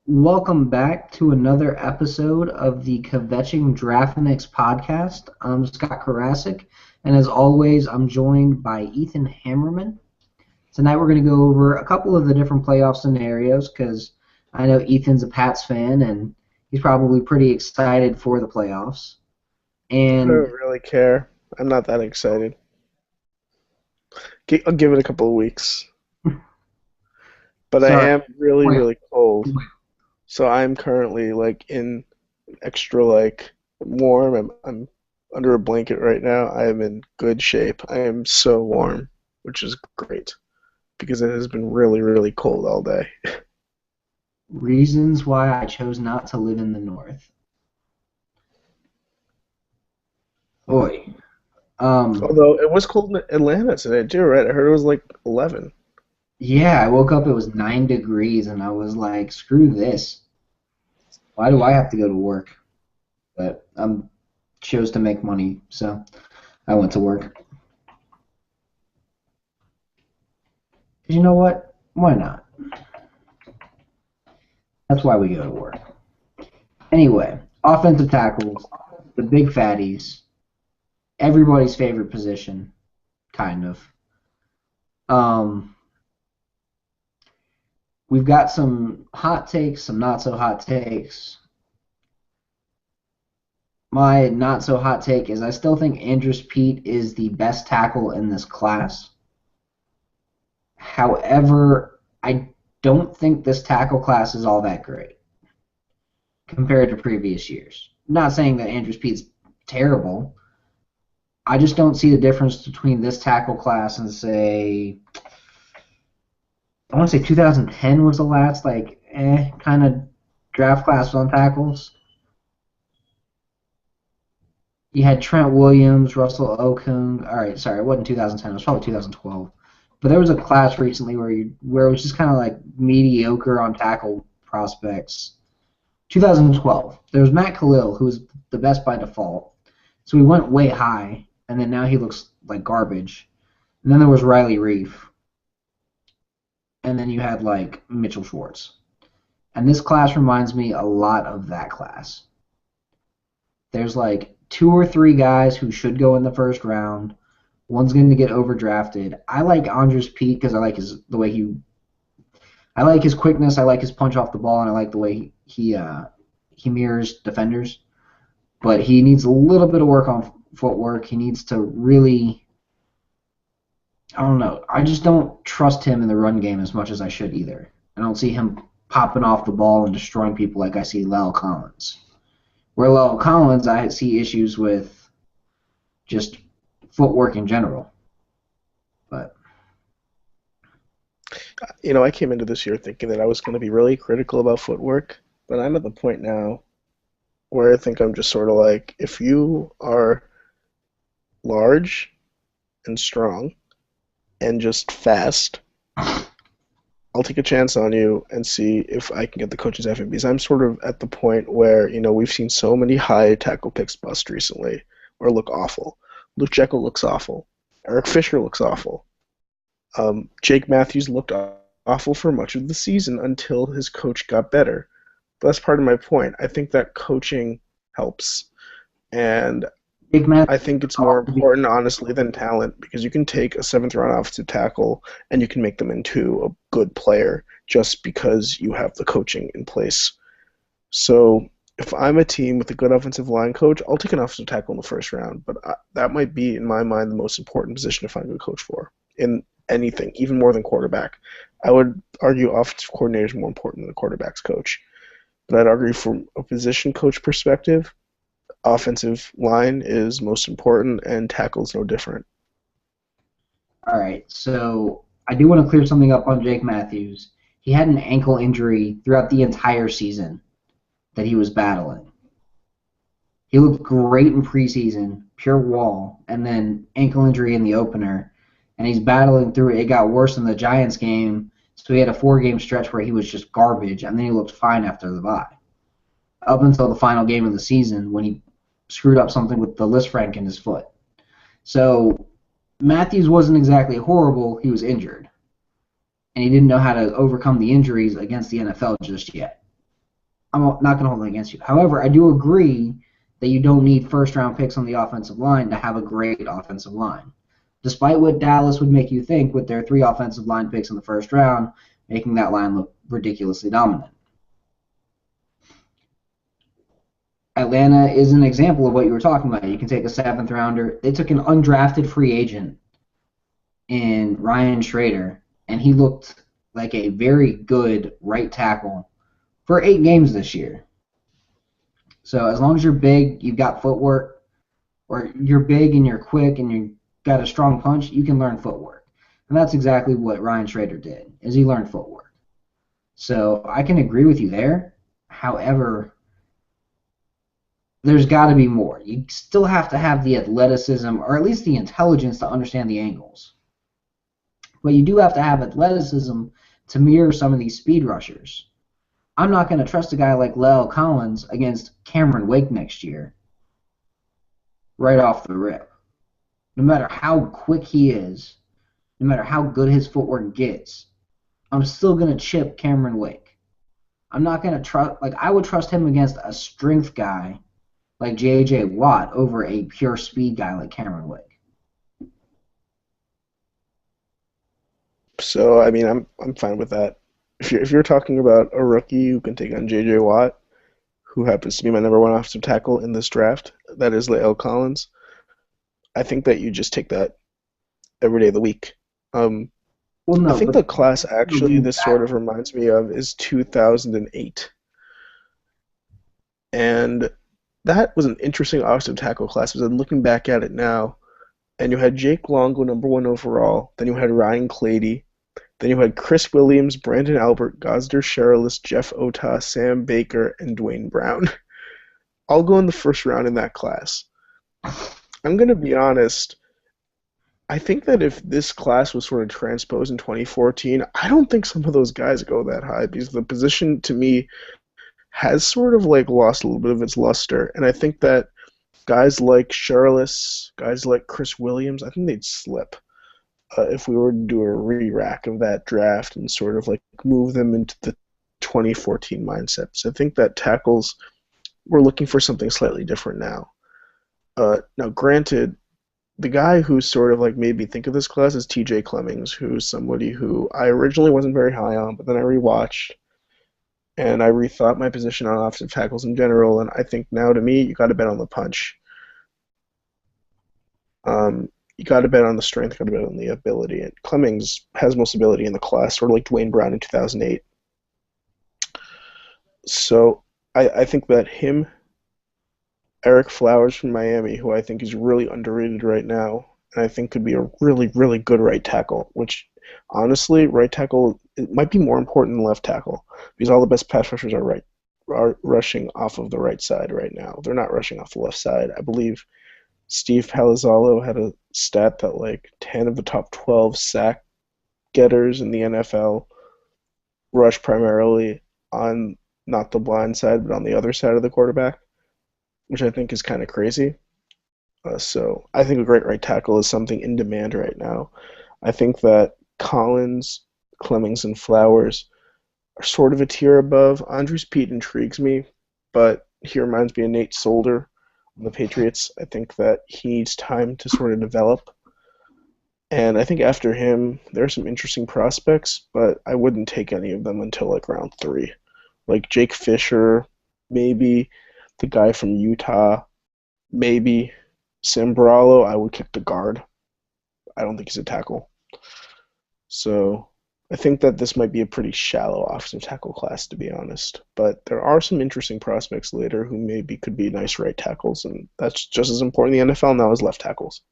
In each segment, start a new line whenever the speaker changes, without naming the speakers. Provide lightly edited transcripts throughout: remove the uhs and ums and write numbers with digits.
Welcome back to another episode of the Kvetching Draftniks podcast. I'm Scott Karasik, and as always, I'm joined by Ethan Hammerman. Tonight we're going to go over a couple of the different playoff scenarios because I know Ethan's a Pats fan and he's probably pretty excited for the playoffs.
I
And
don't really care. I'm not that excited. I'll give it a couple of weeks. But I
sorry,
am really,
wait,
really cold. So I'm currently in extra warm. I'm under a blanket right now. I am in good shape. I am so warm, which is great because it has been really, really cold all day.
reasons why I chose not to live in the North. Boy,
Although it was cold in Atlanta today too, right? I heard it was like 11.
yeah, I woke up, it was 9 degrees, and I was like, screw this. Why do I have to go to work? But I chose to make money, so I went to work. 'Cause you know what? Why not? That's why we go to work. Anyway, offensive tackles, the big fatties, everybody's favorite position, kind of. Um, we've got some hot takes, some not so hot takes. My not so hot take is I still think Andrews Pete is the best tackle in this class. However, I don't think this tackle class is all that great compared to previous years. I'm not saying that Andrews Pete's terrible. I just don't see the difference between this tackle class and say I want to say 2010 was the last kind of draft class on tackles. You had Trent Williams, Russell Okung. All right, sorry, it wasn't 2010. It was probably 2012. But there was a class recently where it was just kind of like mediocre on tackle prospects. 2012. There was Matt Khalil, who was the best by default. So he went way high, and then now he looks like garbage. And then there was Riley Reef, and then you had like Mitchell Schwartz. And this class reminds me a lot of that class. There's like two or three guys who should go in the first round. One's going to get overdrafted. I like Andres Pete because I like I like his quickness. I like his punch off the ball, and I like the way he mirrors defenders. But he needs a little bit of work on footwork. He needs to really, I don't know. I just don't trust him in the run game as much as I should either. I don't see him popping off the ball and destroying people like I see Lyle Collins. Where Lyle Collins, I see issues with just footwork in general. But
I came into this year thinking that I was going to be really critical about footwork, but I'm at the point now where I think I'm just sort of like, if you are large and strong and just fast, I'll take a chance on you and see if I can get the coach's effort. Because I'm sort of at the point where, we've seen so many high tackle picks bust recently or look awful. Luke Jekyll looks awful. Eric Fisher looks awful. Jake Matthews looked awful for much of the season until his coach got better. But that's part of my point. I think that coaching helps. And
Big Matt,
I think it's more important, honestly, than talent because you can take a seventh-round offensive tackle and you can make them into a good player just because you have the coaching in place. So if I'm a team with a good offensive line coach, I'll take an offensive tackle in the first round. But that might be, in my mind, the most important position to find a good coach for in anything, even more than quarterback. I would argue offensive coordinator is more important than the quarterback's coach. But I'd argue from a position coach perspective, offensive line is most important, and tackle's no different.
all right, so I do want to clear something up on Jake Matthews. He had an ankle injury throughout the entire season that he was battling. He looked great in preseason, pure wall, and then ankle injury in the opener, and he's battling through it. It got worse in the Giants game, so he had a 4-game stretch where he was just garbage, and then he looked fine after the bye. Up until the final game of the season when he screwed up something with the Lisfranc in his foot. So Matthews wasn't exactly horrible. He was injured, and he didn't know how to overcome the injuries against the NFL just yet. I'm not going to hold it against you. However, I do agree that you don't need first round picks on the offensive line to have a great offensive line. Despite what Dallas would make you think with their 3 offensive line picks in the first round, making that line look ridiculously dominant. Atlanta is an example of what you were talking about. You can take a 7th rounder. They took an undrafted free agent in Ryan Schrader, and he looked like a very good right tackle for 8 games this year. So as long as you're big, you've got footwork, or you're big and you're quick and you got a strong punch, you can learn footwork. And that's exactly what Ryan Schrader did, is he learned footwork. So I can agree with you there. However, there's got to be more. You still have to have the athleticism, or at least the intelligence to understand the angles. But you do have to have athleticism to mirror some of these speed rushers. I'm not going to trust a guy like La'el Collins against Cameron Wake next year right off the rip. No matter how quick he is, no matter how good his footwork gets, I'm still going to chip Cameron Wake. I'm not going to trust, like, I would trust him against a strength guy like J.J. Watt over a pure speed guy like Cameron Wake.
So I mean, I'm fine with that. If you're talking about a rookie who can take on J.J. Watt, who happens to be my number one offensive tackle in this draft, that is La'el Collins. I think that you just take that every day of the week.
Well,
I
no,
think
but
the class actually this sort of reminds me of is 2008. And that was an interesting offensive tackle class because I'm looking back at it now, and you had Jake Long go number one overall, then you had Ryan Clady, then you had Chris Williams, Brandon Albert, Gosder Cherilus, Jeff Ota, Sam Baker, and Dwayne Brown. I'll go in the first round in that class. I'm going to be honest. I think that if this class was sort of transposed in 2014, I don't think some of those guys go that high because the position to me has sort of like lost a little bit of its luster. And I think that guys like Cherilus, guys like Chris Williams, I think they'd slip if we were to do a re-rack of that draft and sort of like move them into the 2014 mindset. So I think that tackles, we're looking for something slightly different now. Now, granted, the guy who sort of like made me think of this class is T.J. Clemmings, who's somebody who I originally wasn't very high on, but then I rewatched and I rethought my position on offensive tackles in general, and I think now to me you got to bet on the punch. You got to bet on the strength, got to bet on the ability. And Clemmings has most ability in the class, sort of like Dwayne Brown in 2008. So I think that him, Eric Flowers from Miami, who I think is really underrated right now, and I think could be a really, really good right tackle, which honestly, right tackle it might be more important than left tackle because all the best pass rushers are rushing off of the right side right now. They're not rushing off the left side. I believe Steve Palazzolo had a stat that like 10 of the top 12 sack getters in the NFL rush primarily on not the blind side, but on the other side of the quarterback, which I think is kind of crazy. So I think a great right tackle is something in demand right now. I think that Collins, Clemmings, and Flowers are sort of a tier above. Andres Pete intrigues me, but he reminds me of Nate Solder on the Patriots. I think that he needs time to sort of develop. And I think after him, there are some interesting prospects, but I wouldn't take any of them until like round 3. Like Jake Fisher, maybe the guy from Utah, maybe Sambralo. I would kick the guard. I don't think he's a tackle. So I think that this might be a pretty shallow offensive tackle class, to be honest. But there are some interesting prospects later who maybe could be nice right tackles, and that's just as important in the NFL now as left tackles.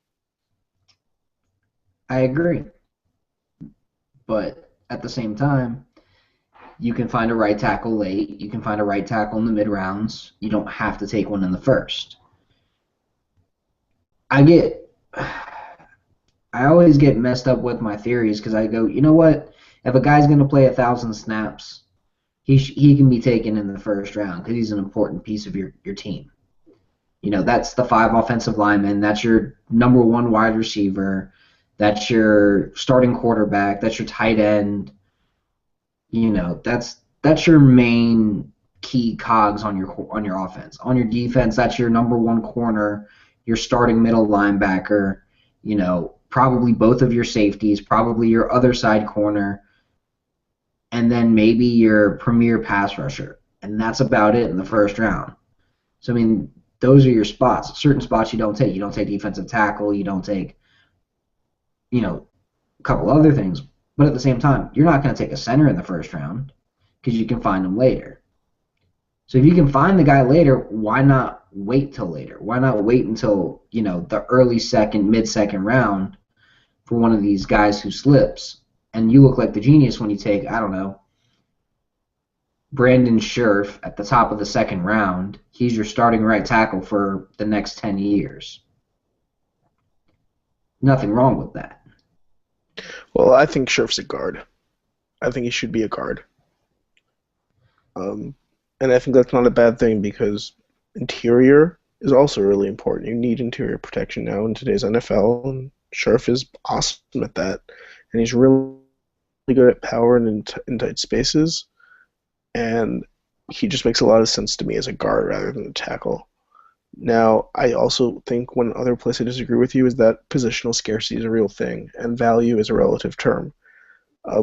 I agree. But at the same time, you can find a right tackle late. You can find a right tackle in the mid rounds. You don't have to take one in the first. I get, I always get messed up with my theories because I go, you know what? If a guy's going to play 1,000 snaps, he can be taken in the first round because he's an important piece of your team. You know, that's the 5 offensive linemen. That's your number 1 wide receiver. That's your starting quarterback. That's your tight end. You know, that's your main key cogs on your offense. On your defense, that's your number one corner, your starting middle linebacker, probably both of your safeties, probably your other side corner, and then maybe your premier pass rusher. And that's about it in the first round. So, I mean, those are your spots. Certain spots you don't take. You don't take defensive tackle. You don't take, a couple other things. But at the same time, you're not going to take a center in the first round because you can find them later. So if you can find the guy later, why not wait till later? Why not wait until, the early second, mid-second round for one of these guys who slips? And you look like the genius when you take, I don't know, Brandon Scherf at the top of the second round. He's your starting right tackle for the next 10 years. Nothing wrong with that.
Well, I think Scherf's a guard. I think he should be a guard. And I think that's not a bad thing because interior is also really important. You need interior protection now in today's NFL, and Scherf is awesome at that. And he's really good at power and in tight spaces. And he just makes a lot of sense to me as a guard rather than a tackle. Now, I also think one other place I disagree with you is that positional scarcity is a real thing, and value is a relative term.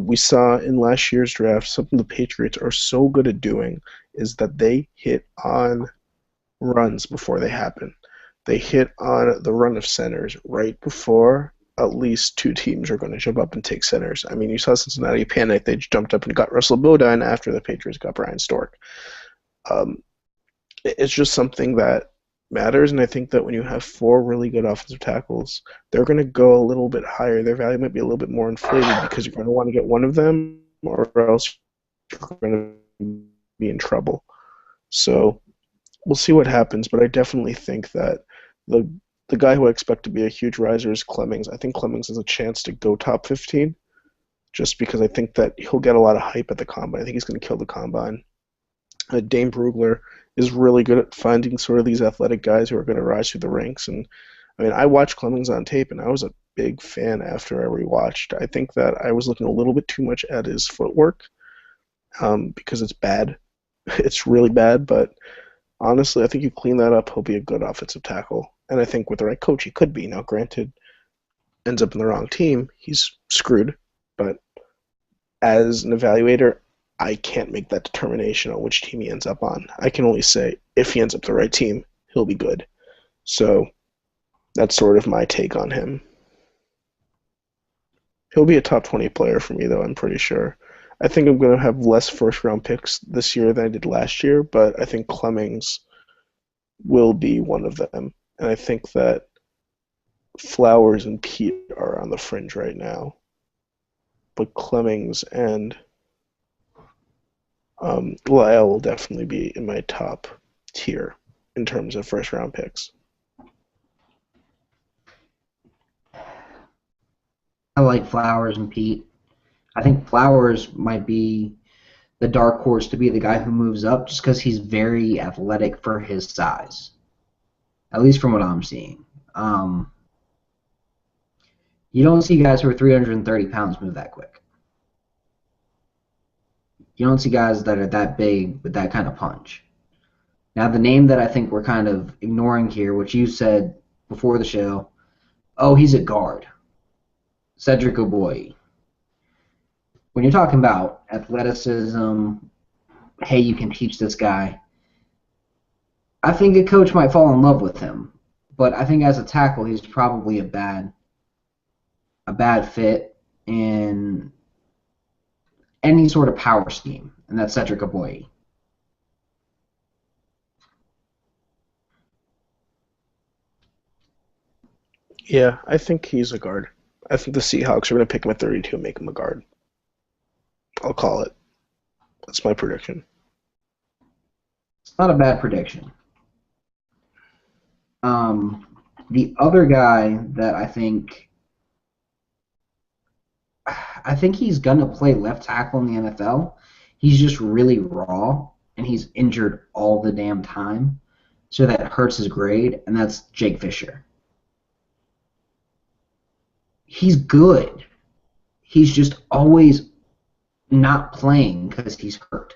We saw in last year's draft something the Patriots are so good at doing is that they hit on runs before they happen. They hit on the run of centers right before at least two teams are going to jump up and take centers. I mean, you saw Cincinnati panic. They jumped up and got Russell Bodine after the Patriots got Brian Stork. It's just something that matters, and I think that when you have four really good offensive tackles, they're going to go a little bit higher. Their value might be a little bit more inflated because you're going to want to get one of them, or else you're going to be in trouble. So we'll see what happens, but I definitely think that the guy who I expect to be a huge riser is Clemmings. I think Clemmings has a chance to go top 15 just because I think that he'll get a lot of hype at the Combine. I think he's going to kill the Combine. Dane Brugler is really good at finding sort of these athletic guys who are going to rise through the ranks. And I mean, I watched Clemmings on tape, and I was a big fan after I rewatched. I think that I was looking a little bit too much at his footwork because it's bad. It's really bad, but honestly, I think you clean that up, he'll be a good offensive tackle. And I think with the right coach, he could be. Now, granted, ends up in the wrong team, he's screwed. But as an evaluator, I can't make that determination on which team he ends up on. I can only say if he ends up the right team, he'll be good. So that's sort of my take on him. He'll be a top 20 player for me, though, I'm pretty sure. I think I'm going to have less first-round picks this year than I did last year, but I think Clemmings will be one of them. And I think that Flowers and Pete are on the fringe right now. But Clemmings and Lyle will definitely be in my top tier in terms of first-round picks.
I like Flowers and Pete. I think Flowers might be the dark horse to be the guy who moves up just because he's very athletic for his size, at least from what I'm seeing. You don't see guys who are 330 pounds move that quick. You don't see guys that are that big with that kind of punch. Now, the name that I think we're kind of ignoring here, which you said before the show, he's a guard. Cedric Ogbuehi. When you're talking about athleticism, hey, you can teach this guy, I think a coach might fall in love with him. But I think as a tackle, he's probably a bad fit in any sort of power scheme, and that's Cedric Ogbuehi.
Yeah, I think he's a guard. I think the Seahawks are going to pick him at 32 and make him a guard. I'll call it. That's my prediction.
It's not a bad prediction. The other guy that I think he's going to play left tackle in the NFL. He's just really raw, and he's injured all the damn time, so that hurts his grade, and that's Jake Fisher. He's good. He's just always not playing because he's hurt.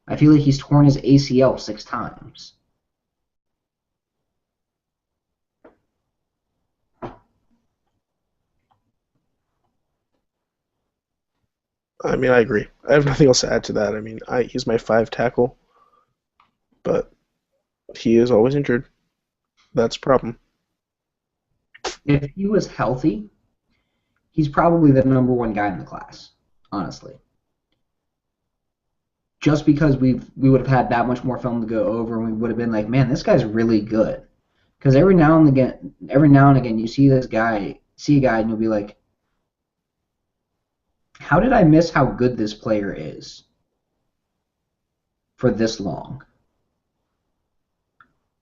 I feel like he's torn his ACL 6 times.
I mean, I agree. I have nothing else to add to that. I mean, he's my five tackle, but he is always injured. That's a problem.
If he was healthy, he's probably the number one guy in the class, honestly. Just because we would have had that much more film to go over, and we would have been like, man, this guy's really good. Because every now and again, you see a guy, and you'll be like, how did I miss how good this player is for this long?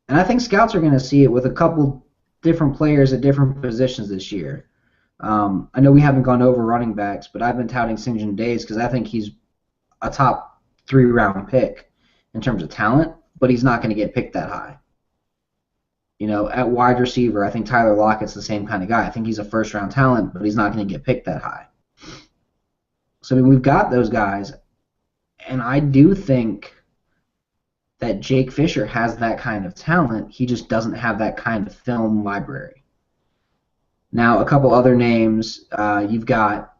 And I think scouts are going to see it with a couple different players at different positions this year. I know we haven't gone over running backs, but I've been touting St. John Days because I think he's a top 3 round pick in terms of talent, but he's not going to get picked that high. At wide receiver, I think Tyler Lockett's the same kind of guy. I think he's a first-round talent, but he's not going to get picked that high. So, I mean, we've got those guys, and I do think that Jake Fisher has that kind of talent. He just doesn't have that kind of film library. Now, a couple other names. You've got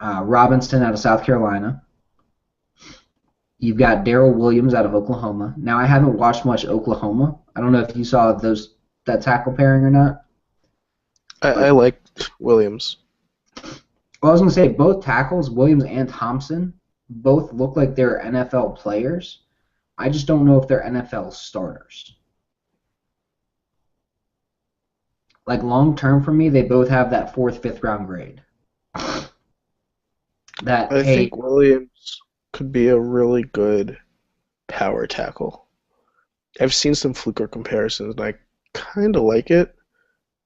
Robinson out of South Carolina. You've got Darrell Williams out of Oklahoma. Now, I haven't watched much Oklahoma. I don't know if you saw that tackle pairing or not.
I like Williams.
Well, I was going to say both tackles, Williams and Thompson, both look like they're NFL players. I just don't know if they're NFL starters. Like long term for me, they both have that fourth, fifth round grade.
I think Williams could be a really good power tackle. I've seen some Fluker comparisons, and I kind of like it.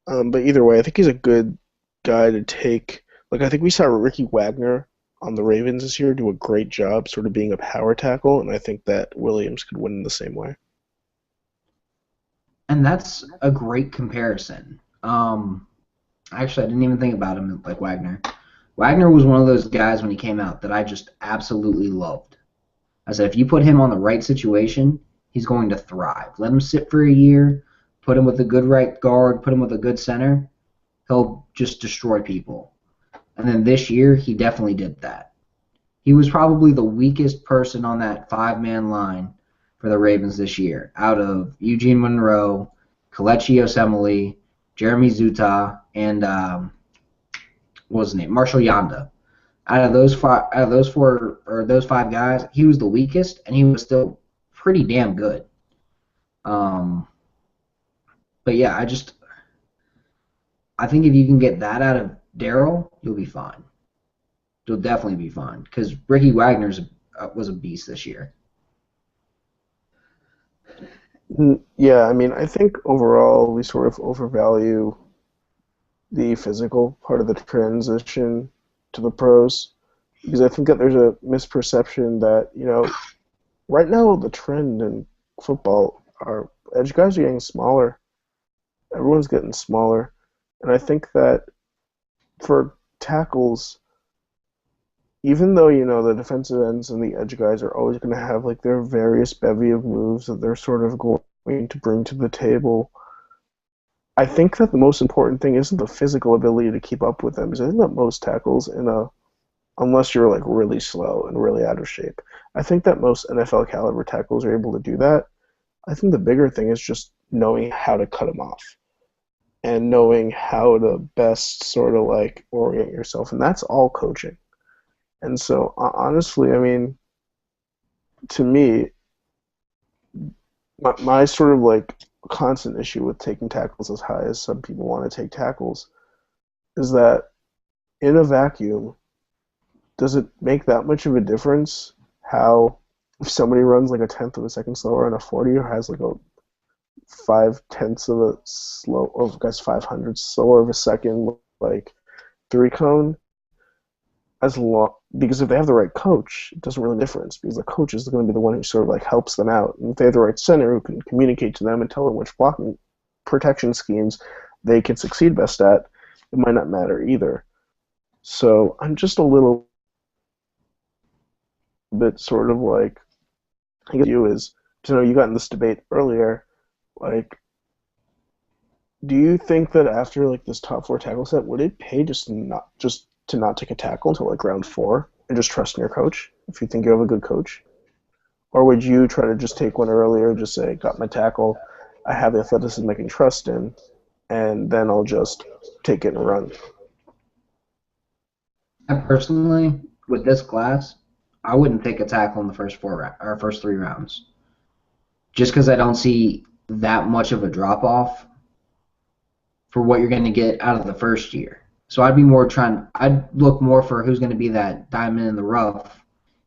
But either way, I think he's a good guy to take. Like, I think we saw Ricky Wagner on the Ravens this year do a great job sort of being a power tackle, and I think that Williams could win in the same way.
And that's a great comparison. Actually, I didn't even think about him like Wagner. Wagner was one of those guys when he came out that I just absolutely loved. I said, if you put him on the right situation, he's going to thrive. Let him sit for a year, put him with a good right guard, put him with a good center, he'll just destroy people. And then this year, he definitely did that. He was probably the weakest person on that 5-man line for the Ravens this year, out of Eugene Monroe, Kelechi Osemele, Jeremy Zuta, and what was his name? Marshall Yanda. Those five guys, he was the weakest, and he was still pretty damn good. Um, but yeah, I think if you can get that out of Darrell, you'll be fine. You'll definitely be fine because Ricky Wagner was a beast this year.
Yeah, I mean, I think overall we sort of overvalue the physical part of the transition to the pros because I think that there's a misperception that, right now the trend in football are edge guys are getting smaller. Everyone's getting smaller. And I think that for tackles, even though, the defensive ends and the edge guys are always going to have like their various bevy of moves that they're sort of going to bring to the table, I think that the most important thing isn't the physical ability to keep up with them. Because I think that most tackles unless you're like really slow and really out of shape, I think that most NFL caliber tackles are able to do that. I think the bigger thing is just knowing how to cut them off and knowing how to best sort of like orient yourself. And that's all coaching. And so, honestly, I mean, to me, my sort of like constant issue with taking tackles as high as some people want to take tackles is that in a vacuum, does it make that much of a difference how if somebody runs like a tenth of a second slower on a 40 or has like a 5/10 of a slow, or guys 500 slower of a second, like 3 cone, as long because if they have the right coach, it doesn't really make a difference because the coach is going to be the one who sort of like helps them out. And if they have the right center who can communicate to them and tell them which blocking protection schemes they can succeed best at, it might not matter either. So I'm just a little bit sort of like I guess you is, you got in this debate earlier. Like, do you think that after like this top four tackle set, would it pay just to not take a tackle until like round four and just trust in your coach if you think you have a good coach? Or would you try to just take one earlier, just say, got my tackle, I have the athleticism I can trust in, and then I'll just take it and run?
I personally, with this class, I wouldn't take a tackle in the first 3 rounds, just because I don't see that much of a drop off for what you're going to get out of the first year. So I'd look more for who's going to be that diamond in the rough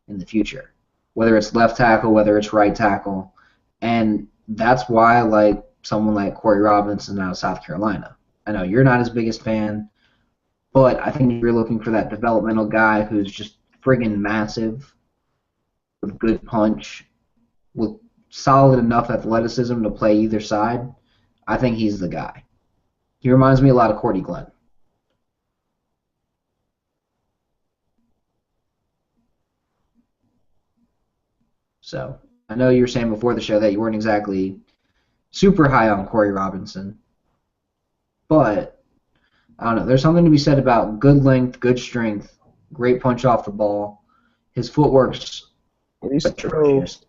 in the future, whether it's left tackle, whether it's right tackle, and that's why I like someone like Corey Robinson out of South Carolina. I know you're not his biggest fan, but I think if you're looking for that developmental guy who's just friggin' massive, with good punch, with solid enough athleticism to play either side, I think he's the guy. He reminds me a lot of Cordy Glenn. So I know you were saying before the show that you weren't exactly super high on Corey Robinson, but I don't know. There's something to be said about good length, good strength, great punch off the ball. His footwork's
He's so
atrocious.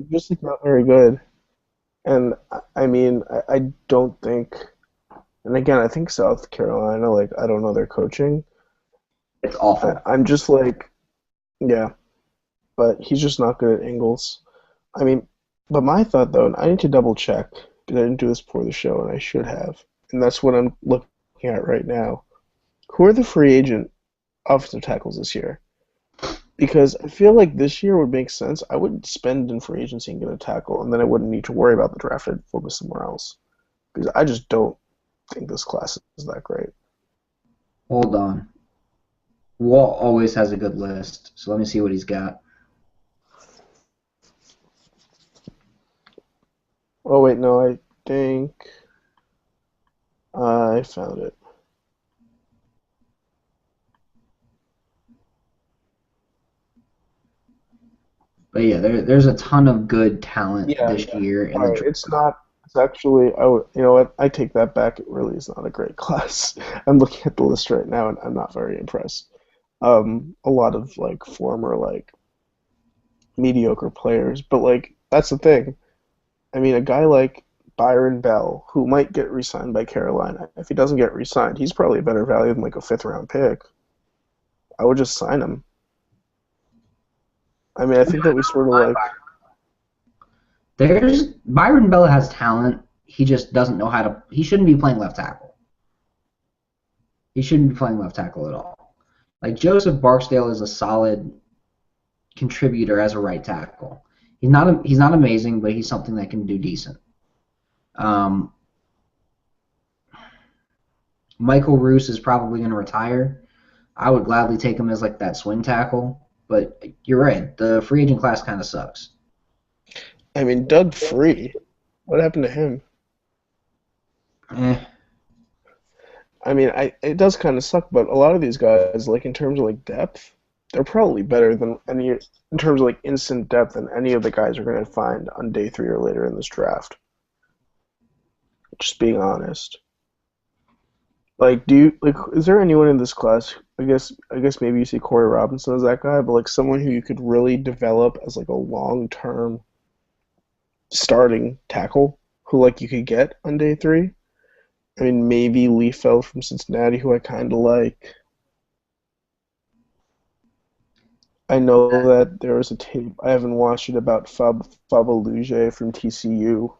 just like not very good. And I mean, I don't think, and again, I think South Carolina, like I don't know their coaching.
It's awful.
I'm just like, yeah, but he's just not good at angles. I mean, but my thought though, and I need to double check because I didn't do this before the show, and I should have, and that's what I'm looking at right now. Who are the free agent offensive tackles this year? Because I feel like this year would make sense. I would spend in free agency and get a tackle, and then I wouldn't need to worry about the draft. I'd focus somewhere else. Because I just don't think this class is that great.
Hold on. Walt always has a good list, so let me see what he's got.
Oh, wait, no, I think I found it.
But yeah, there's a ton of good talent
Yeah,
this year in
all
the
right. It's
draft.
not. It's actually. You know what? I take that back. It really is not a great class. I'm looking at the list right now, and I'm not very impressed. A lot of like former like mediocre players, but like that's the thing. I mean, a guy like Byron Bell, who might get re-signed by Carolina, if he doesn't get re-signed, he's probably a better value than like a fifth round pick. I would just sign him. I mean, I think that we sort of like.
There's Byron Bella has talent. He just doesn't know how to. He shouldn't be playing left tackle. He shouldn't be playing left tackle at all. Like Joseph Barksdale is a solid contributor as a right tackle. He's not amazing, but he's something that can do decent. Um, Michael Roos is probably going to retire. I would gladly take him as like that swing tackle, but you're right. The free agent class kind of sucks.
I mean, Doug Free. What happened to him?
Eh,
I mean, it does kind of suck, but a lot of these guys, like in terms of like depth, they're probably better than any in terms of like instant depth than any of the guys are going to find on day three or later in this draft. Just being honest. Like, do you like? Is there anyone in this class? I guess maybe you see Corey Robinson as that guy, but like someone who you could really develop as like a long-term starting tackle who like you could get on day three. I mean, maybe Liefeld from Cincinnati, who I kind of like. I know that there was a tape, I haven't watched it, about Fabaluje from TCU.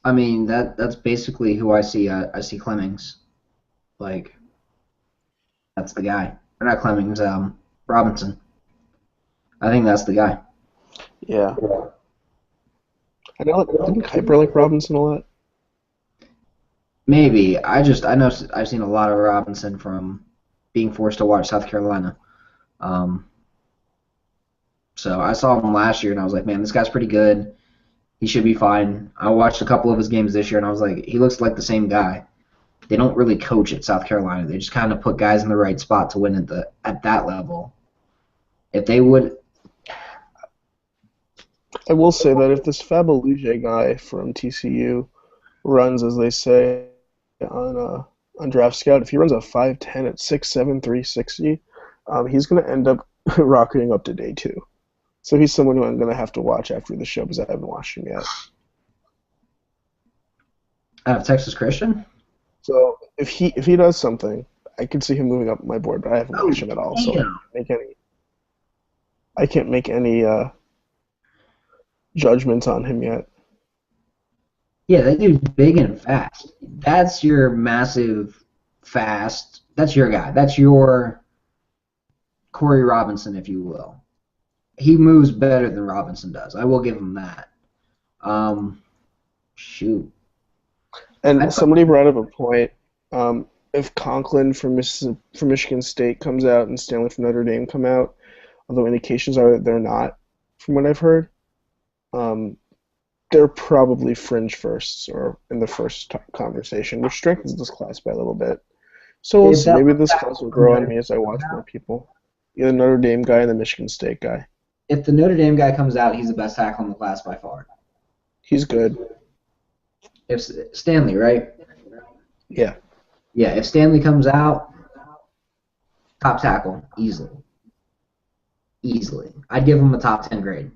I mean that's basically who I see. I see Clemmings. Like that's the guy. Or not Clemmings. Robinson. I think that's the guy.
Yeah. I know, didn't Kuiper like Robinson a lot?
Maybe. I know I've seen a lot of Robinson from being forced to watch South Carolina. Um, so I saw him last year and I was like, man, this guy's pretty good. He should be fine. I watched a couple of his games this year and I was like, he looks like the same guy. They don't really coach at South Carolina. They just kind of put guys in the right spot to win at that level. If they would,
I will say that if this Fabaluje guy from TCU runs, as they say on Draft Scout, if he runs a 5.10 at 6'7", 360, he's going to end up rocketing up to day two. So he's someone who I'm going to have to watch after the show because I haven't watched him yet.
Out of Texas Christian?
So if he does something, I could see him moving up my board, but I haven't watched him at all, so
Damn.
I can't make any judgments on him yet.
Yeah, that dude's big and fast. That's your massive fast. That's your guy. That's your Corey Robinson, if you will. He moves better than Robinson does. I will give him that. Shoot.
And somebody brought up a point. If Conklin from Michigan State comes out and Stanley from Notre Dame come out, although indications are that they're not, from what I've heard, they're probably fringe firsts or in the first conversation, which strengthens this class by a little bit. So we'll see. Maybe this class will grow on me as I watch more people. Either Notre Dame guy and the Michigan State guy.
If the Notre Dame guy comes out, he's the best tackle in the class by far.
He's good.
If Stanley, right?
Yeah.
Yeah, if Stanley comes out, top tackle, easily. Easily. I'd give him a top 10 grade.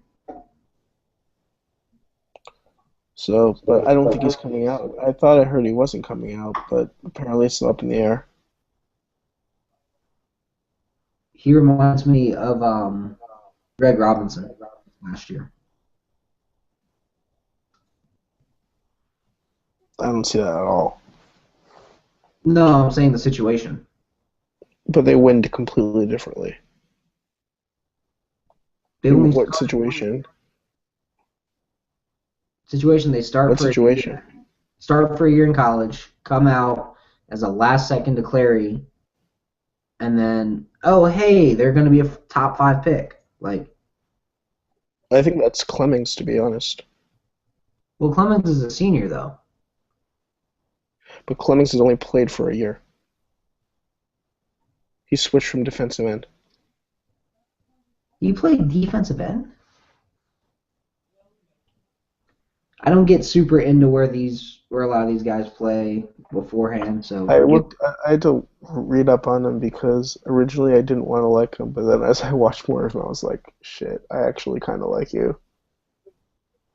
So, but I don't think he's coming out. I thought I heard he wasn't coming out, but apparently it's still up in the air.
He reminds me of Greg Robinson last year.
I don't see that at all.
No, I'm saying the situation.
But they win completely differently. In what situation?
Situation they start
what
for
situation?
Start for a year in college, come out as a last second declaree, and then hey, they're going to be a top 5 pick. Like,
I think that's Clemmings, to be honest.
Well, Clemmings is a senior though.
But Clemmings has only played for a year. He switched from defensive end.
You played defensive end? I don't get super into where a lot of these guys play beforehand. So
I had to read up on him because originally I didn't want to like him, but then as I watched more of him, I was like, shit, I actually kind of like you.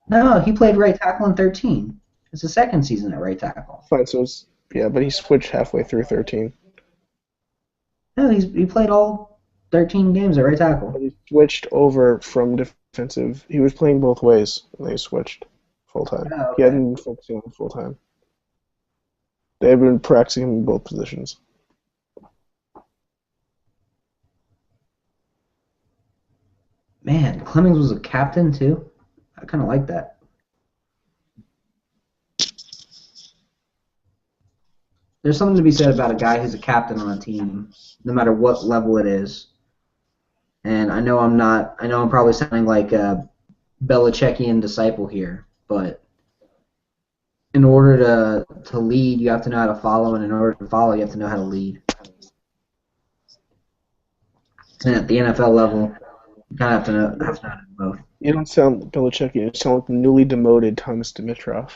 No, he played right tackle in 13. It's the second season at right tackle.
Fine, so but he switched halfway through 13.
No, he played all 13 games at right tackle.
But he switched over from defensive. He was playing both ways, and they switched full-time.
Oh, okay.
He hadn't been focusing on full-time. They had been practicing him in both positions.
Man, Clemmings was a captain too. I kind of like that. There's something to be said about a guy who's a captain on a team, no matter what level it is. And I know I'm probably sounding like a Belichickian disciple here, but in order to lead, you have to know how to follow, and in order to follow, you have to know how to lead. And at the NFL level, you kind of have to know how to do both.
You don't sound Belichickian. You sound like the newly demoted Thomas Dimitrov.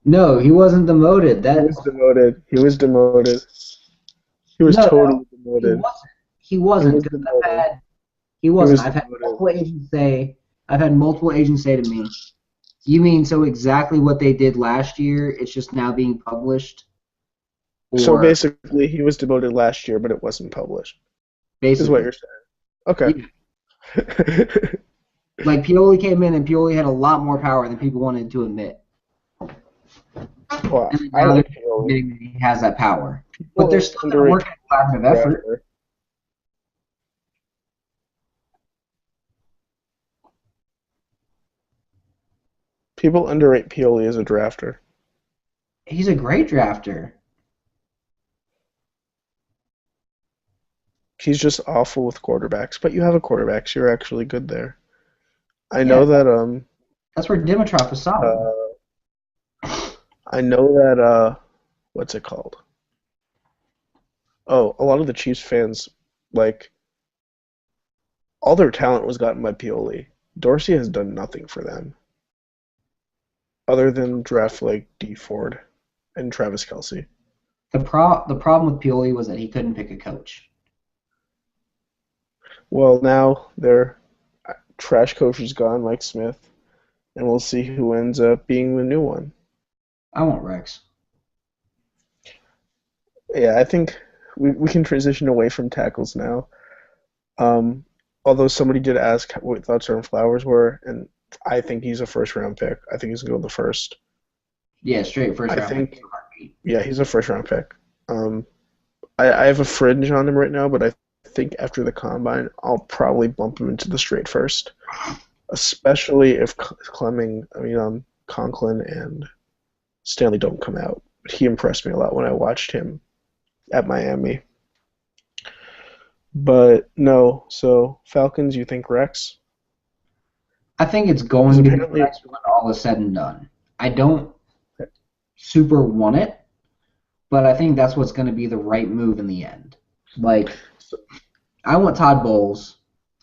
No, he wasn't demoted.
He was demoted. He was demoted. He was totally demoted.
He wasn't. He wasn't. I've had multiple agents say to me, "You mean so exactly what they did last year? It's just now being published."
So basically, he was demoted last year, but it wasn't published. Basically, is what you're saying. Okay.
Yeah. Like Pioli came in, and Pioli had a lot more power than people wanted to admit.
Well,
I like Pioli. He has that power, but there's still working collaborative effort.
People underrate Pioli as a drafter.
He's a great drafter.
He's just awful with quarterbacks, but you have a quarterback, so you're actually good there. I know that
that's where Dimitrov was solid.
I know that what's it called? Oh, a lot of the Chiefs fans, like, all their talent was gotten by Pioli, Dorsey has done nothing for them other than draft like D Ford and Travis Kelsey.
The problem with Pioli was that he couldn't pick a coach.
Well, now their trash coach is gone, Mike Smith, and we'll see who ends up being the new one.
I want Rex.
Yeah, I think we can transition away from tackles now. Um, Although somebody did ask what thoughts on Flowers were, and I think he's a first round pick. I think he's gonna go the first.
Yeah, straight first
I
round pick.
think, yeah, he's a first round pick. I have a fringe on him right now, but I think after the combine, I'll probably bump him into the straight first, especially if Conklin and Stanley don't come out. But he impressed me a lot when I watched him at Miami. But no, so Falcons, you think Rex?
I think it's
Because
going to be
apparently,
Rex when all is said and done. I don't super want it, but I think that's what's going to be the right move in the end. Like, I want Todd Bowles.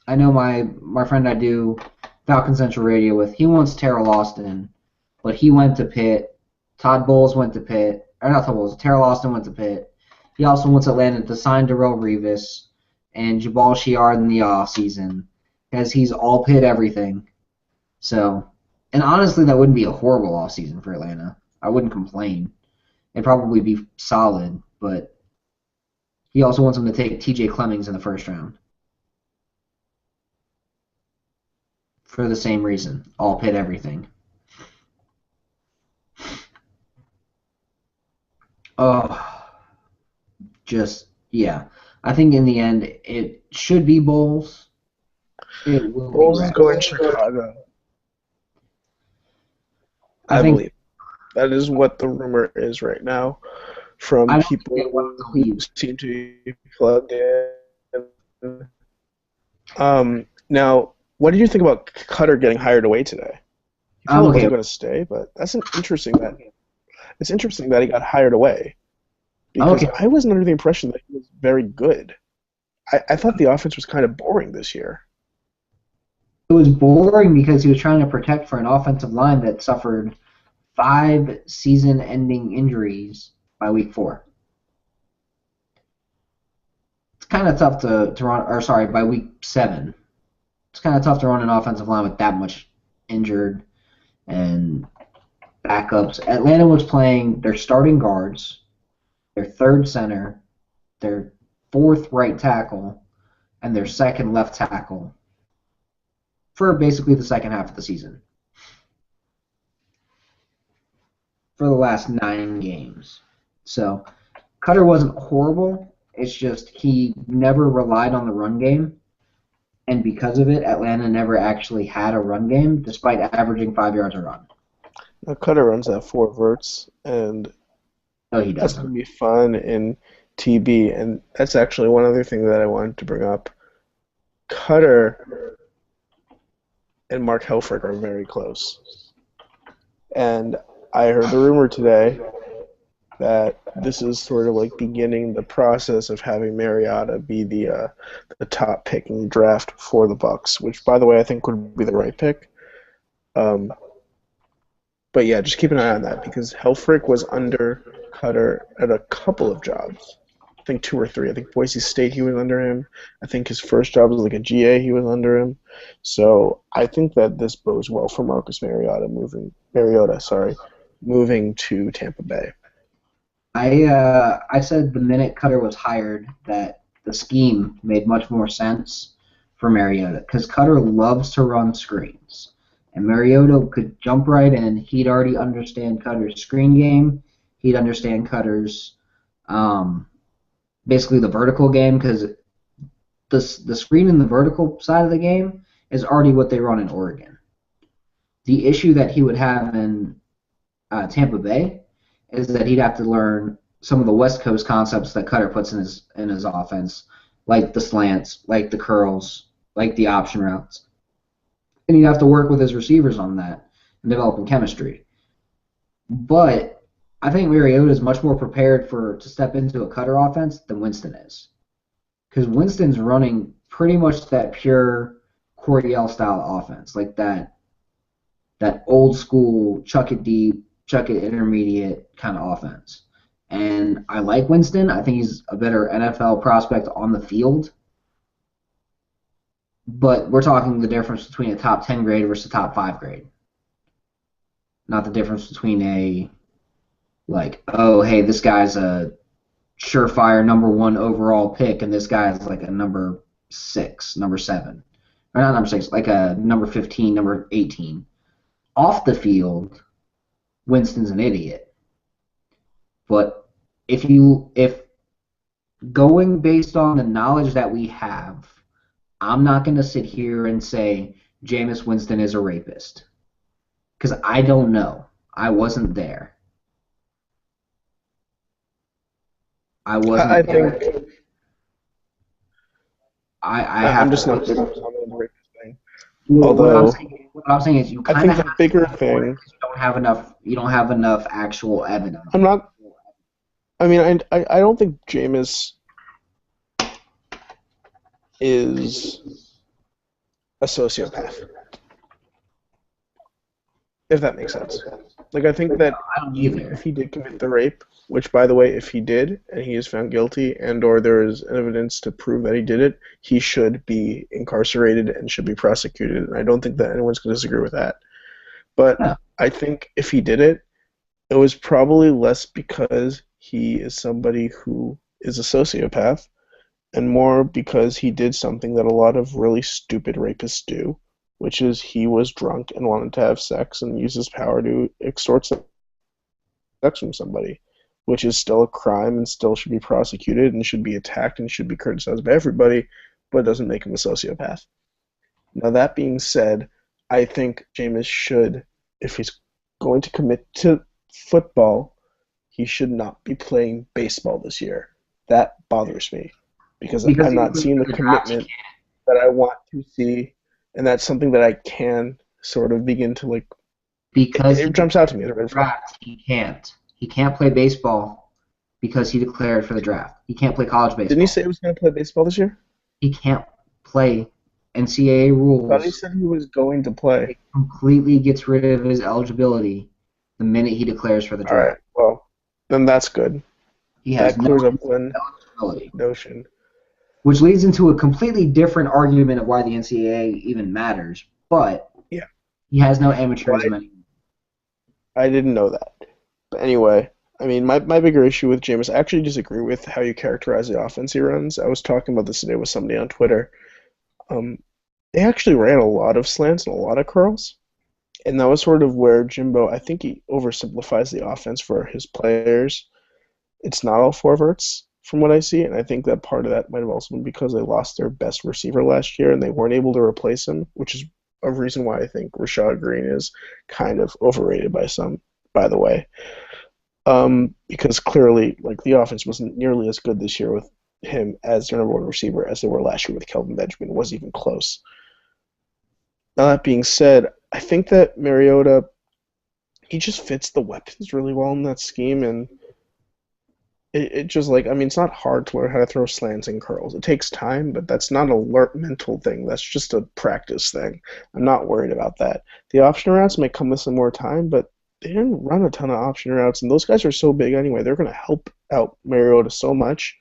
I know my friend I do Falcon Central Radio with, he wants Terrell Austin, but he went to Pitt. Todd Bowles went to Pitt. Or not Todd Bowles, Terrell Austin went to Pitt. He also wants Atlanta to sign Darrell Revis and Jabal Shiard in the offseason because he's all Pitt everything. So, and honestly, that wouldn't be a horrible offseason for Atlanta. I wouldn't complain. It'd probably be solid, but he also wants him to take TJ Clemmings in the first round for the same reason. All Pitt everything. Oh, yeah. I think in the end, it should be Bowles. It will be
Bowles is
Rex.
going to Chicago.
I
I
think
believe that is what the rumor is right now from
I don't think
people
they want to
who
leave.
seem to be plugged in. Now, what did you think about Cutter getting hired away today? He
I'm
probably
okay.
wasn't going to stay, but it's interesting that he got hired away
I'm
because
okay.
I wasn't under the impression that he was very good. I thought the offense was kind of boring this year.
It was boring because he was trying to protect for an offensive line that suffered 5 season-ending injuries by week 4. It's kind of tough to run, or sorry, by week 7. It's kind of tough to run an offensive line with that much injured and backups. Atlanta was playing their starting guards, their third center, their fourth right tackle, and their second left tackle for basically the second half of the season. For the last 9 games. So Cutter wasn't horrible. It's just he never relied on the run game. And because of it, Atlanta never actually had a run game, despite averaging 5 yards a run.
Now, Cutter runs that 4 verts, and
No, he
that's going
doesn't.
to be fun in TB. And that's actually one other thing that I wanted to bring up. Cutter and Mark Helfrich are very close. And I heard the rumor today that this is sort of like beginning the process of having Mariota be the top pick in the draft for the Bucks, which, by the way, I think would be the right pick. Um, but yeah, just keep an eye on that because Helfrich was under Cutter at a couple of jobs. I think 2 or 3. I think Boise State he was under him. I think his first job was like a GA he was under him. So I think that this bodes well for Marcus moving to Tampa Bay.
I said the minute Cutter was hired that the scheme made much more sense for Mariota because Cutter loves to run screens. And Mariota could jump right in. He'd already understand Cutter's screen game. He'd understand Cutter's basically the vertical game because the screen in the vertical side of the game is already what they run in Oregon. The issue that he would have in Tampa Bay is that he'd have to learn some of the West Coast concepts that Cutter puts in his offense, like the slants, like the curls, like the option routes. And he'd have to work with his receivers on that and developing chemistry. But I think Mariota is much more prepared to step into a Cutter offense than Winston is. Because Winston's running pretty much that pure Cordell style offense, like that old school chuck it deep, chuck it intermediate kind of offense. And I like Winston. I think he's a better NFL prospect on the field. But we're talking the difference between a top 10 grade versus a top 5 grade. Not the difference between a, like, oh, hey, this guy's a surefire number 1 overall pick, and this guy's like a number 6, number 7. Or not number 6, like a number 15, number 18. Off the field, Winston's an idiot. But if going based on the knowledge that we have, I'm not going to sit here and say Jameis Winston is a rapist because I don't know. I wasn't there. I
I
wasn't there.
think
I
I'm
have
just not
to.
big on the rapist thing.
Well,
Although
what I'm saying is you
I
kind
think
of
the
have to
bigger
ignore it
thing,
because you don't have enough. You don't have enough actual evidence.
I'm not. I mean, I don't think Jameis is a sociopath, if that makes sense. Like, I think that
I don't
even if
either.
he did commit the rape, which, by the way, if he did and he is found guilty and or there is evidence to prove that he did it, he should be incarcerated and should be prosecuted. And I don't think that anyone's going to disagree with that. But
Yeah.
I think if he did it, it was probably less because he is somebody who is a sociopath and more because he did something that a lot of really stupid rapists do, which is he was drunk and wanted to have sex and use his power to extort sex from somebody, which is still a crime and still should be prosecuted and should be attacked and should be criticized by everybody, but it doesn't make him a sociopath. Now, that being said, I think Jameis should, if he's going to commit to football, he should not be playing baseball this year. That bothers me because
Because
I'm
he
not
declared
seeing
for
the
the draft, he
commitment that I want to see, and that's something that I can sort of begin to like.
because he
It jumps
declared
out to me as a
for the
red flag.
draft, he can't. He can't play baseball because he declared for the draft. He can't play college
Didn't he
baseball.
say he was going to play baseball this year?
He can't play NCAA
I thought he
rules.
said he was going to play.
It completely gets rid of his eligibility the minute he declares for the
All right.
draft.
Well, then that's good.
He has
That
no
clears up one
eligibility,
notion.
which leads into a completely different argument of why the NCAA even matters. But
Yeah.
he has no
Well,
amateurism anymore.
I didn't know that. But anyway, I mean, my bigger issue with Jameis, I actually disagree with how you characterize the offense he runs. I was talking about this today with somebody on Twitter. Um, they actually ran a lot of slants and a lot of curls. And that was sort of where Jimbo, I think he oversimplifies the offense for his players. It's not all four verts from what I see, and I think that part of that might have also been because they lost their best receiver last year and they weren't able to replace him, which is a reason why I think Rashad Green is kind of overrated by some, by the way. Because clearly, like the offense wasn't nearly as good this year with him as their number one receiver as they were last year with Kelvin Benjamin. It wasn't even close. Now that being said, I think that Mariota, he just fits the weapons really well in that scheme, and it just like I mean it's not hard to learn how to throw slants and curls. It takes time, but that's not a mental thing. That's just a practice thing. I'm not worried about that. The option routes may come with some more time, but they didn't run a ton of option routes, and those guys are so big anyway. They're going to help out Mariota so much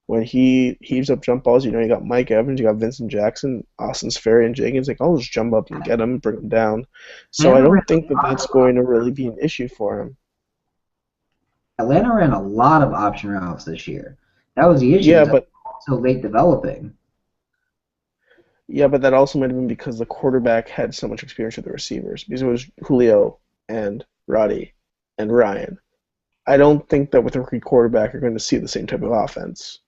when he heaves up jump balls. You know, you got Mike Evans, you got Vincent Jackson, Austin Sperry, and Jenkins. Like, I'll just jump up and get him and bring him down. So I
Atlanta ran
don't think that that's going to really be an issue for him.
Atlanta ran a lot of option routes this year. That was the issue.
Yeah,
Is that
but
so late developing.
Yeah, but that also might have been because the quarterback had so much experience with the receivers. Because it was Julio and Roddy and Ryan. I don't think that with a rookie quarterback you're going to see the same type of offense.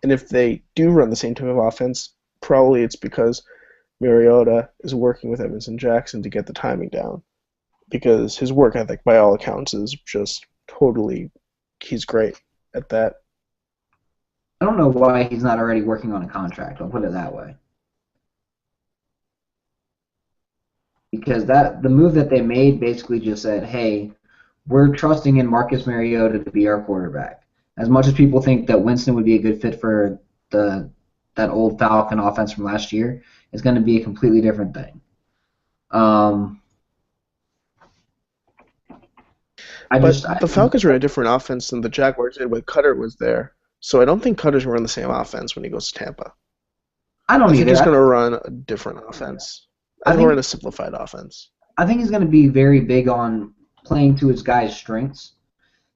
And if they do run the same type of offense, probably it's because Mariota is working with Evans and Jackson to get the timing down. Because his work ethic, by all accounts, is just totally, he's great at that.
I don't know why he's not already working on a contract. I'll put it that way. Because the move that they made basically just said, "Hey, we're trusting in Marcus Mariota to be our quarterback." As much as people think that Winston would be a good fit for the that old Falcon offense from last year is going to be a completely different thing. Um, I
But
just I,
the Falcons are in a different offense than the Jaguars did when Cutter was there. So I don't think Cutter's going to run the same offense when he goes to Tampa.
I don't
I think
either.
he's going to run a different offense. I
I
think we're in
think
a simplified offense.
I think he's going to be very big on playing to his guys' strengths.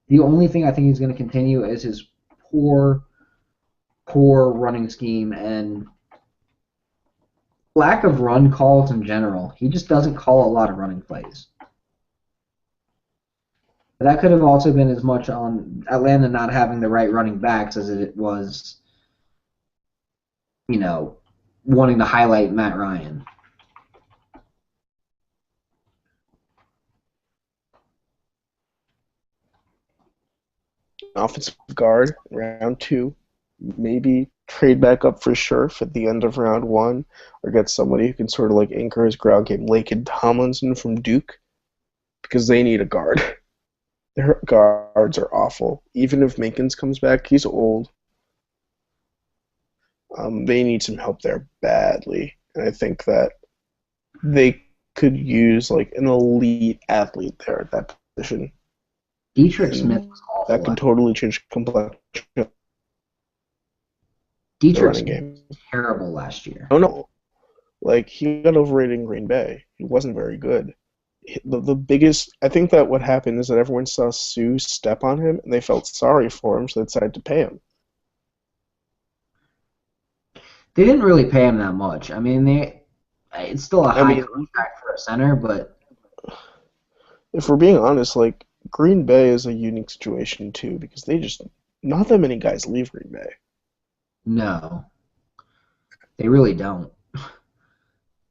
The only thing I think he's going to continue is his poor, poor running scheme and lack of run calls in general. He just doesn't call a lot of running plays. But that could have also been as much on Atlanta not having the right running backs as it was, you know, wanting to highlight Matt Ryan.
Offensive guard, round 2. Maybe trade back up for Scherf at the end of round 1, or get somebody who can sort of like anchor his ground game, Laken Tomlinson from Duke, because they need a guard. Their guards are awful. Even if Minkins comes back, he's old. They need some help there badly, and I think that they could use like an elite athlete there at that position,
Dietrich Smith
and
was awful.
that could totally change complexion of the
Dietrich
running
Smith
game.
was terrible last year.
I don't know. Like, he got overrated in Green Bay. He wasn't very good. The biggest, I think that what happened is that everyone saw Sue step on him, and they felt sorry for him, so they decided to pay him.
They didn't really pay him that much. I mean, it's still a
I
high
mean,
contract for a center, but
if we're being honest, like, Green Bay is a unique situation, too, because not that many guys leave Green Bay.
no, they really don't.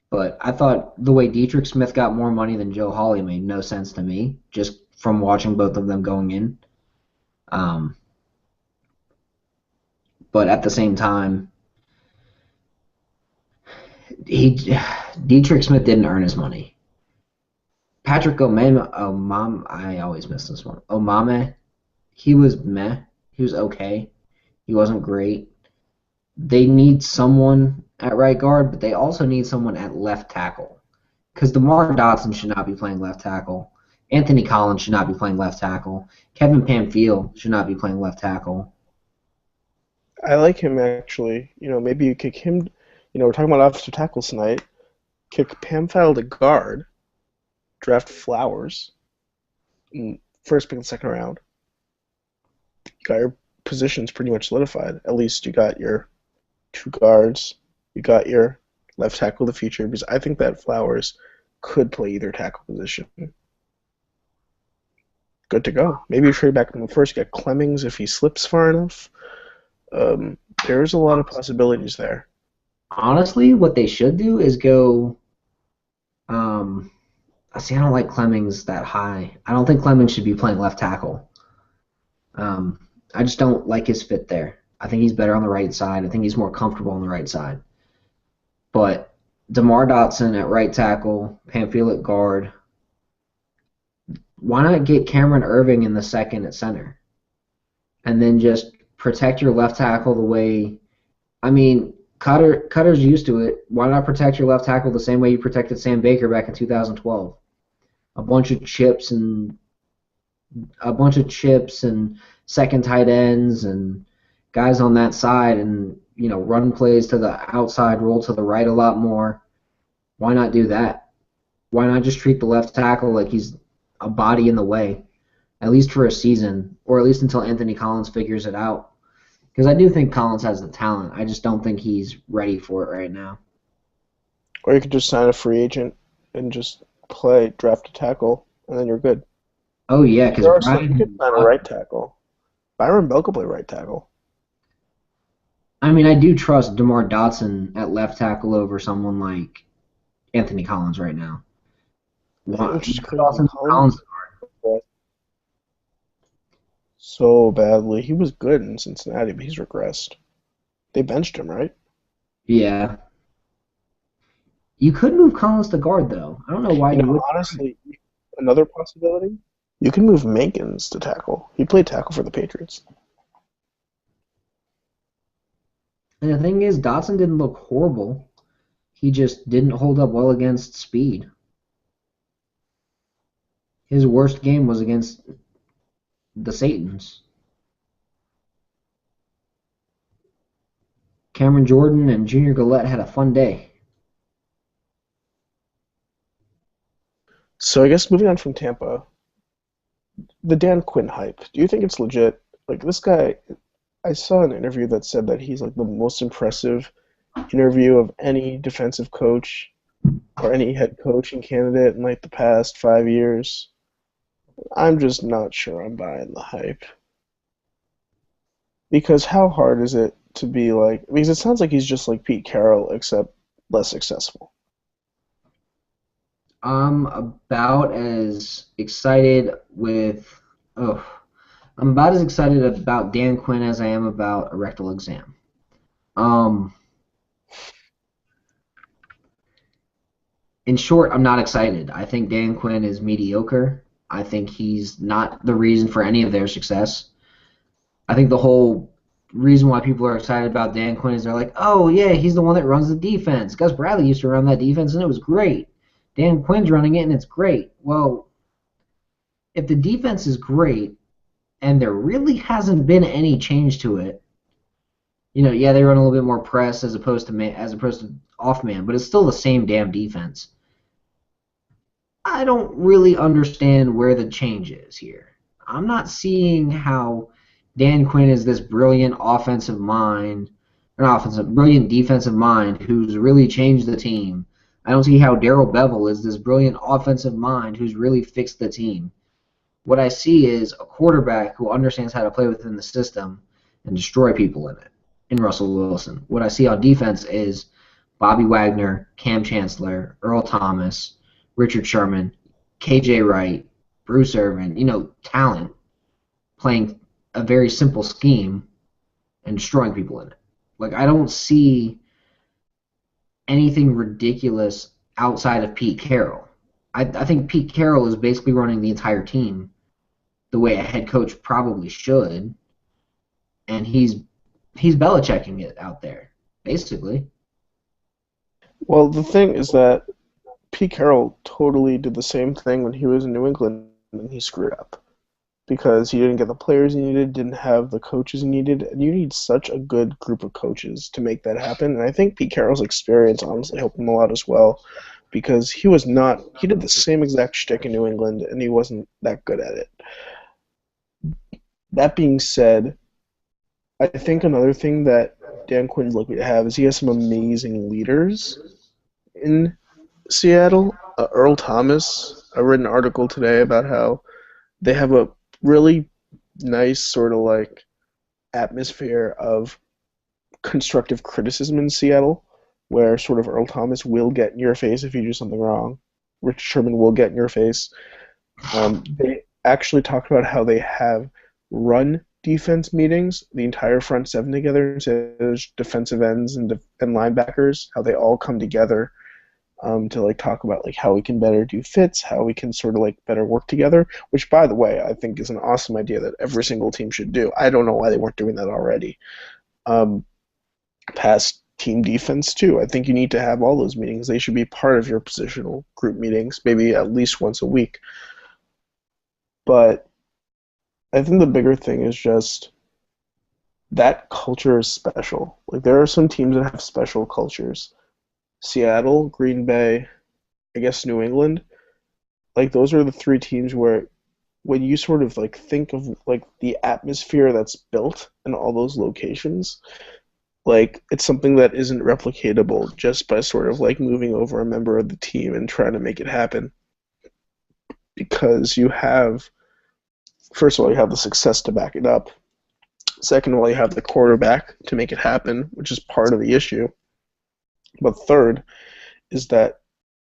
But I thought the way Dietrich Smith got more money than Joe Hawley made no sense to me, just from watching both of them going in. Um, but at the same time, he Dietrich Smith didn't earn his money. Patrick I always miss this one. Omame, he was meh. He was okay. He wasn't great. They need someone at right guard, but they also need someone at left tackle. Because DeMar Dotson should not be playing left tackle. Anthony Collins should not be playing left tackle. Kevin Pamphile should not be playing left tackle.
I like him, actually. Maybe you kick him. We're talking about offensive tackles tonight. Kick Pamphile to guard, draft Flowers, first pick in the second round. You got your positions pretty much solidified. At least you got your 2 guards. You got your left tackle of the future, because I think that Flowers could play either tackle position. Good to go. Maybe you trade back in the first, get Clemmings if he slips far enough. There's a lot of possibilities there.
Honestly, what they should do is go. I don't like Clemmings that high. I don't think Clemmings should be playing left tackle. I just don't like his fit there. I think he's better on the right side. I think he's more comfortable on the right side. But DeMar Dotson at right tackle, Pamphile at guard. Why not get Cameron Irving in the second at center? And then just protect your left tackle the way. I mean, Cutter's used to it. Why not protect your left tackle the same way you protected Sam Baker back in 2012? A bunch of chips and second tight ends and guys on that side, and run plays to the outside, roll to the right a lot more. Why not do that? Why not just treat the left tackle like he's a body in the way, at least for a season, or at least until Anthony Collins figures it out? Because I do think Collins has the talent. I just don't think he's ready for it right now.
Or you could just sign a free agent and just draft a tackle, and then you're good.
Oh yeah, because
You could sign a right tackle. Byron Bell could play right tackle.
I mean, I do trust DeMar Dotson at left tackle over someone like Anthony Collins right now.
Which is crazy.
Collins
so badly. He was good in Cincinnati, but he's regressed. They benched him, right?
Yeah. You could move Collins to guard, though. I don't know why you would.
Honestly, another possibility, you can move Minkins to tackle. He played tackle for the Patriots.
And the thing is, Dotson didn't look horrible. He just didn't hold up well against speed. His worst game was against the Satans. Cameron Jordan and Junior Gillette had a fun day.
So I guess moving on from Tampa, the Dan Quinn hype. Do you think it's legit? Like this guy, I saw an interview that said that he's like the most impressive interview of any defensive coach or any head coaching candidate in like the past 5 years. I'm just not sure I'm buying the hype. Because how hard is it to be like? Because it sounds like he's just like Pete Carroll, except less successful.
I'm about as excited with. Oh, I'm about as excited about Dan Quinn as I am about a rectal exam. Um, in short, I'm not excited. I think Dan Quinn is mediocre. I think he's not the reason for any of their success. I think the whole reason why people are excited about Dan Quinn is they're like, oh yeah, he's the one that runs the defense. Gus Bradley used to run that defense and it was great. Dan Quinn's running it and it's great. Well, if the defense is great and there really hasn't been any change to it, yeah, they run a little bit more press as opposed to off man, but it's still the same damn defense. I don't really understand where the change is here. I'm not seeing how Dan Quinn is this brilliant offensive mind, brilliant defensive mind who's really changed the team. I don't see how Darrell Bevel is this brilliant offensive mind who's really fixed the team. What I see is a quarterback who understands how to play within the system and destroy people in it, in Russell Wilson. What I see on defense is Bobby Wagner, Cam Chancellor, Earl Thomas, Richard Sherman, KJ Wright, Bruce Irvin, talent playing a very simple scheme and destroying people in it. Like, I don't see anything ridiculous outside of Pete Carroll. I think Pete Carroll is basically running the entire team the way a head coach probably should, and he's Belichicking it out there, basically.
Well, the thing is that Pete Carroll totally did the same thing when he was in New England and he screwed up because he didn't get the players he needed, didn't have the coaches he needed, and you need such a good group of coaches to make that happen. And I think Pete Carroll's experience honestly helped him a lot as well because he did the same exact shtick in New England and he wasn't that good at it. That being said, I think another thing that Dan Quinn's lucky to have is he has some amazing leaders in Seattle. Earl Thomas, I read an article today about how they have a really nice sort of like atmosphere of constructive criticism in Seattle, where sort of Earl Thomas will get in your face if you do something wrong. Rich Sherman will get in your face. They actually talked about how they have run defense meetings, the entire front seven together, instead of defensive ends and linebackers, how they all come together to like talk about like how we can better do fits, how we can sort of like better work together, which by the way I think is an awesome idea that every single team should do. I don't know why they weren't doing that already. Past team defense too. I think you need to have all those meetings. They should be part of your positional group meetings, maybe at least once a week. But I think the bigger thing is just that culture is special. Like there are some teams that have special cultures. Seattle, Green Bay, I guess New England. Like those are the three teams where when you sort of like think of like the atmosphere that's built in all those locations, like it's something that isn't replicatable just by sort of like moving over a member of the team and trying to make it happen. Because you have, first of all, you have the success to back it up. Second of all, you have the quarterback to make it happen, which is part of the issue. But third is that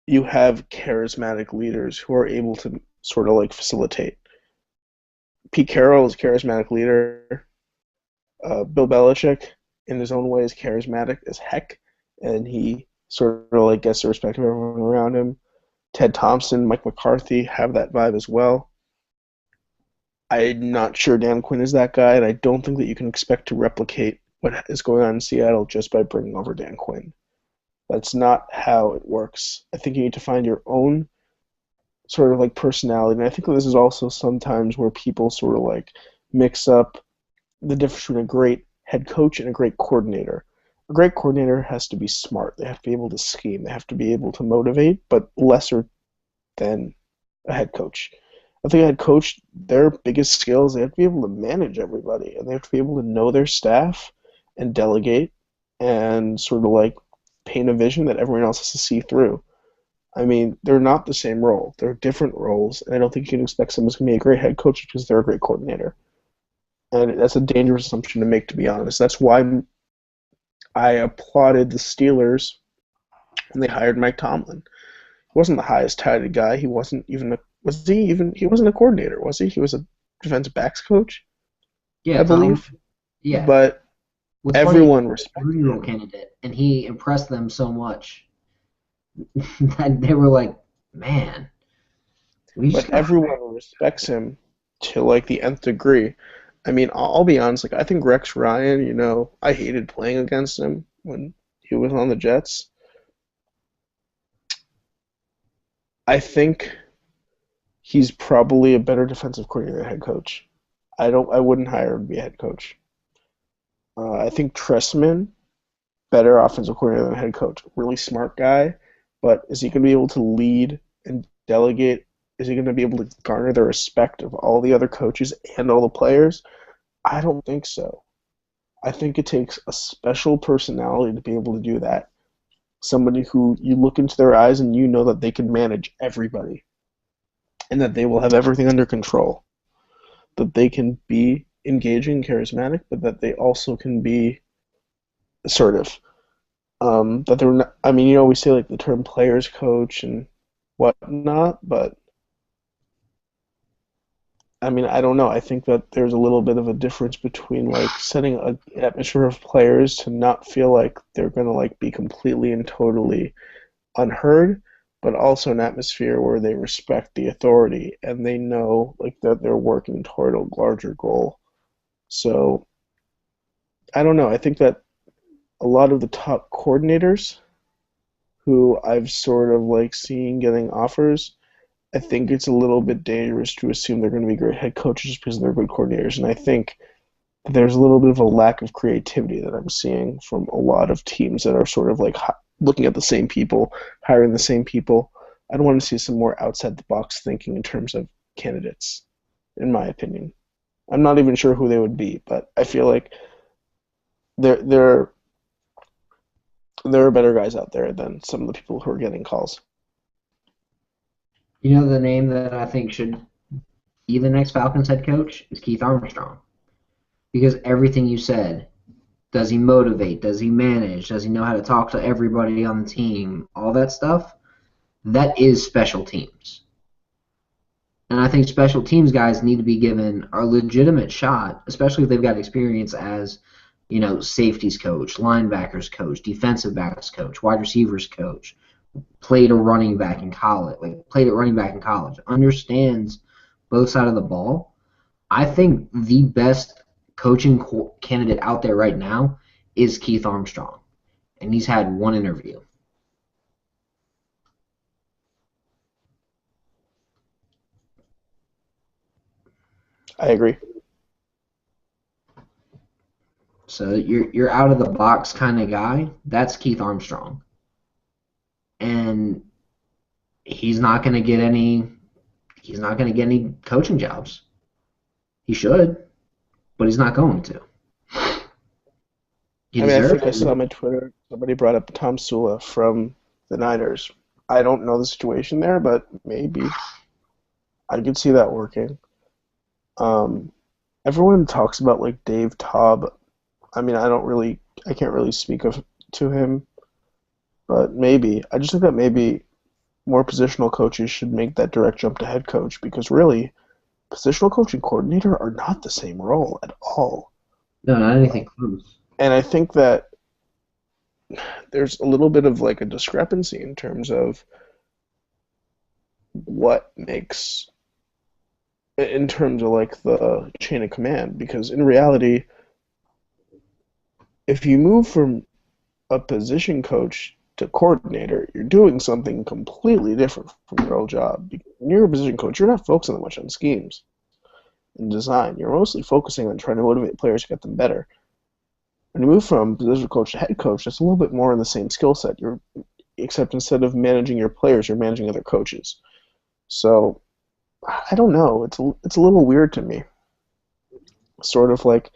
you have charismatic leaders who are able to sort of like facilitate. Pete Carroll is a charismatic leader. Bill Belichick, in his own way, is charismatic as heck, and he sort of like gets the respect of everyone around him. Ted Thompson, Mike McCarthy have that vibe as well. I'm not sure Dan Quinn is that guy, and I don't think that you can expect to replicate what is going on in Seattle just by bringing over Dan Quinn. That's not how it works. I think you need to find your own sort of like personality. And I think this is also sometimes where people sort of like mix up the difference between a great head coach and a great coordinator. A great coordinator has to be smart. They have to be able to scheme. They have to be able to motivate, but lesser than a head coach. I think a head coach, their biggest skills, they have to be able to manage everybody, and they have to be able to know their staff and delegate and sort of like paint a vision that everyone else has to see through. I mean, they're not the same role. They're different roles, and I don't think you can expect someone's going to be a great head coach because they're a great coordinator. And that's a dangerous assumption to make, to be honest. That's why I applauded the Steelers when they hired Mike Tomlin. He wasn't the highest touted guy. He wasn't even a he wasn't a coordinator, was he? He was a defensive backs coach,
Yeah,
I
Tom.
believe.
Yeah.
But
What's funny, he
everyone
was a
respected
three-year-old
him.
candidate, and he impressed them so much that they were like, "Man, we just
But
got."
everyone respects him to like the nth degree. I mean, I'll be honest. Like, I think Rex Ryan. I hated playing against him when he was on the Jets. I think he's probably a better defensive coordinator than head coach. I wouldn't hire him to be a head coach. I think Tressman, better offensive coordinator than head coach. Really smart guy, but is he going to be able to lead and delegate? Is he going to be able to garner the respect of all the other coaches and all the players? I don't think so. I think it takes a special personality to be able to do that. Somebody who you look into their eyes and you know that they can manage everybody and that they will have everything under control. That they can be engaging and charismatic, but that they also can be assertive. That they're not, I mean, we say like the term players coach and whatnot, but I mean, I don't know. I think that there's a little bit of a difference between like setting an atmosphere of players to not feel like they're gonna like be completely and totally unheard, but also an atmosphere where they respect the authority and they know like that they're working toward a larger goal. So I don't know. I think that a lot of the top coordinators who I've sort of like seen getting offers, I think it's a little bit dangerous to assume they're going to be great head coaches because they're good coordinators. And I think there's a little bit of a lack of creativity that I'm seeing from a lot of teams that are sort of like looking at the same people, hiring the same people. I'd want to see some more outside the box thinking in terms of candidates, in my opinion. I'm not even sure who they would be, but I feel like there there there are better guys out there than some of the people who are getting calls.
You know, the name that I think should be the next Falcons head coach is Keith Armstrong, because everything you said. Does he motivate? Does he manage? Does he know how to talk to everybody on the team? All that stuff. That is special teams. And I think special teams guys need to be given a legitimate shot, especially if they've got experience as, safeties coach, linebackers coach, defensive backs coach, wide receivers coach, played a running back in college, understands both sides of the ball. I think the best coaching candidate out there right now is Keith Armstrong, and he's had one interview.
I agree.
So you're out of the box kind of guy. That's Keith Armstrong, and he's not going to get any. He's not going to get any coaching jobs. He should, but he's not going to. He
I mean, I
deserves
think I saw
it.
on my Twitter somebody brought up Tom Sula from the Niners. I don't know the situation there, but maybe I could see that working. Um, Everyone talks about like Dave Taub. I mean, I can't really speak of to him, but maybe. I just think that maybe more positional coaches should make that direct jump to head coach because really, positional coach and coordinator are not the same role at all.
No, not anything close.
And I think that there's a little bit of like a discrepancy in terms of what makes in terms of like the chain of command because in reality if you move from a position coach to coordinator, you're doing something completely different from your old job. When you're a position coach, you're not focusing that much on schemes and design. You're mostly focusing on trying to motivate players to get them better. When you move from position coach to head coach, that's a little bit more in the same skill set. Except instead of managing your players, you're managing other coaches. So I don't know. It's a little weird to me. Sort of like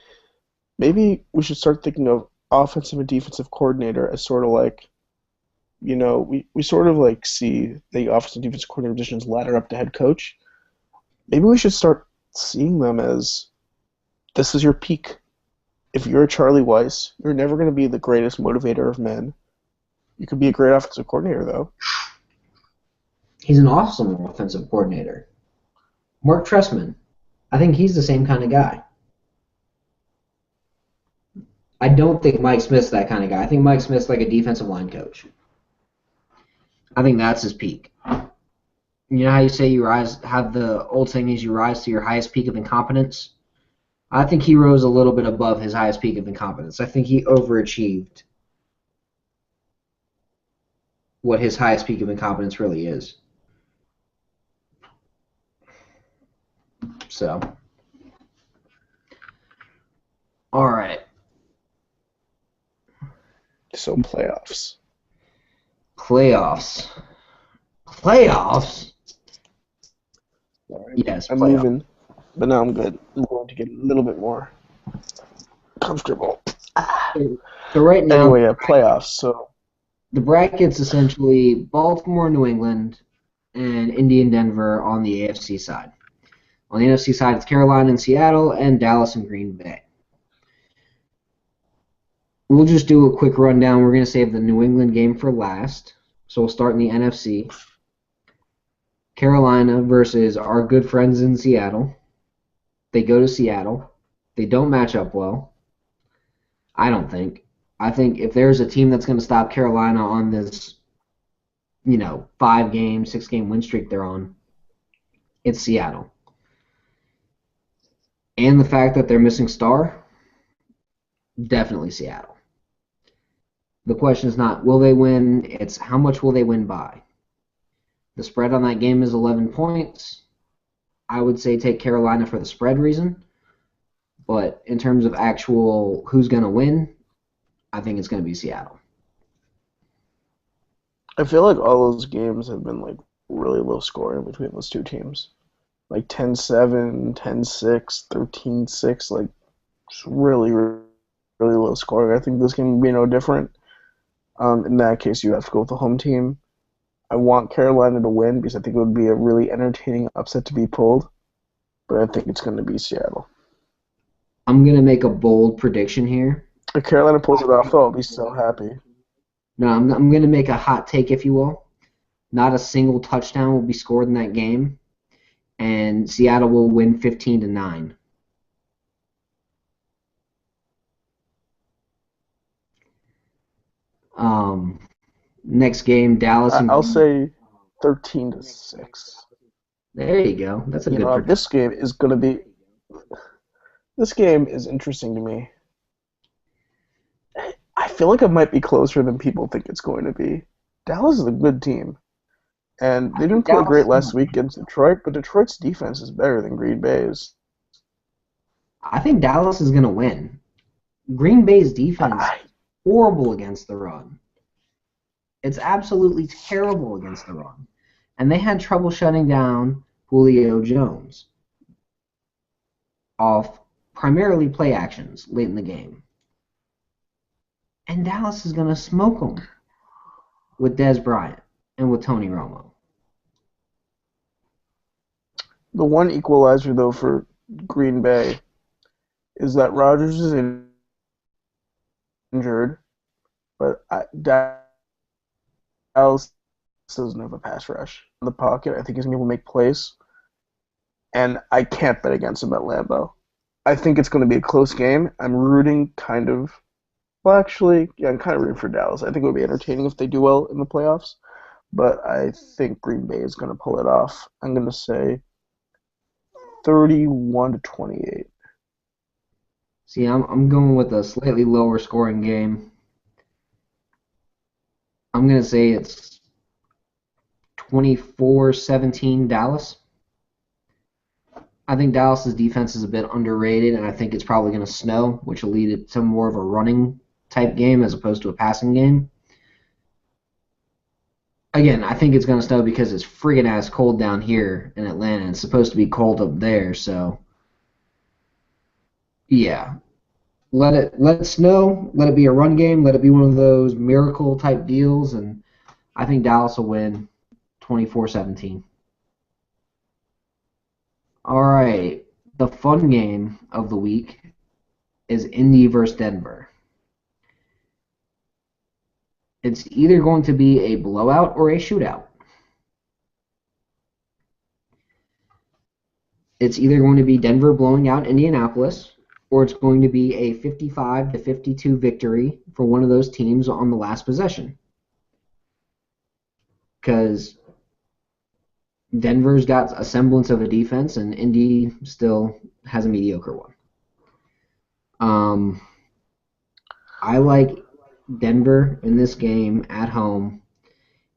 maybe we should start thinking of offensive and defensive coordinator as sort of like we sort of like see the offensive and defensive coordinator positions ladder up to head coach. Maybe we should start seeing them as this is your peak. If you're Charlie Weiss, you're never going to be the greatest motivator of men. You could be a great offensive coordinator, though.
He's an awesome offensive coordinator. Mark Trestman, I think he's the same kind of guy. I don't think Mike Smith's that kind of guy. I think Mike Smith's like a defensive line coach. I think that's his peak. You know how you say you have the old saying is you rise to your highest peak of incompetence? I think he rose a little bit above his highest peak of incompetence. I think he overachieved what his highest peak of incompetence really is. So, all right.
So playoffs.
Playoffs. Yes,
I'm
playoffs.
moving, but now I'm good. I'm going to get a little bit more comfortable.
So right now,
Anyway, yeah, playoffs. So
the bracket's essentially Baltimore, New England, and Indy and Denver on the AFC side. On the NFC side, it's Carolina and Seattle, and Dallas and Green Bay. We'll just do a quick rundown. We're going to save the New England game for last. So we'll start in the NFC. Carolina versus our good friends in Seattle. They go to Seattle. They don't match up well. I don't think. I think if there's a team that's going to stop Carolina on this, 5-game, 6-game win streak they're on, it's Seattle. And the fact that they're missing Star, definitely Seattle. The question is not will they win, it's how much will they win by. The spread on that game is 11 points. I would say take Carolina for the spread reason. But in terms of actual who's going to win, I think it's going to be Seattle.
I feel like all those games have been like really low scoring between those two teams. Like 10-7, 10-6, 13-6, like just really, really low scoring. I think this game will be no different. In that case, you have to go with the home team. I want Carolina to win because I think it would be a really entertaining upset to be pulled, but I think it's going to be Seattle.
I'm going to make a bold prediction here.
If Carolina pulls it off, though, I'll be so happy.
No, I'm going to make a hot take, if you will. Not a single touchdown will be scored in that game, and Seattle will win 15-9. Next game, Dallas and
I'll say 13-6.
There you go. That's a good prediction.
This game is going to be. This game is interesting to me. I feel like it might be closer than people think it's going to be. Dallas is a good team. And they didn't play great last week against Detroit, but Detroit's defense is better than Green Bay's.
I think Dallas is going to win. Green Bay's defense is horrible against the run. It's absolutely terrible against the run. And they had trouble shutting down Julio Jones off primarily play actions late in the game. And Dallas is going to smoke them with Dez Bryant and with Tony Romo.
The one equalizer, though, for Green Bay is that Rodgers is injured, but Dallas doesn't have a pass rush in the pocket. I think he's going to be able to make plays, and I can't bet against him at Lambeau. I think it's going to be a close game. I'm rooting kind of – well, actually, yeah, I'm kind of rooting for Dallas. I think it would be entertaining if they do well in the playoffs, but I think Green Bay is going to pull it off. I'm going to say 31-28.
See, I'm going with a slightly lower scoring game. I'm gonna say it's 24-17 Dallas. I think Dallas's defense is a bit underrated, and I think it's probably going to snow, which will lead it to more of a running type game as opposed to a passing game. Again, I think it's going to snow because it's friggin' ass cold down here in Atlanta. It's supposed to be cold up there, so yeah. Let it snow, let it be a run game, let it be one of those miracle type deals, and I think Dallas will win 24-17. All right. The fun game of the week is Indy versus Denver. It's either going to be a blowout or a shootout. It's either going to be Denver blowing out Indianapolis, or it's going to be a 55-52 victory for one of those teams on the last possession. Because Denver's got a semblance of a defense, and Indy still has a mediocre one. I like Denver in this game at home.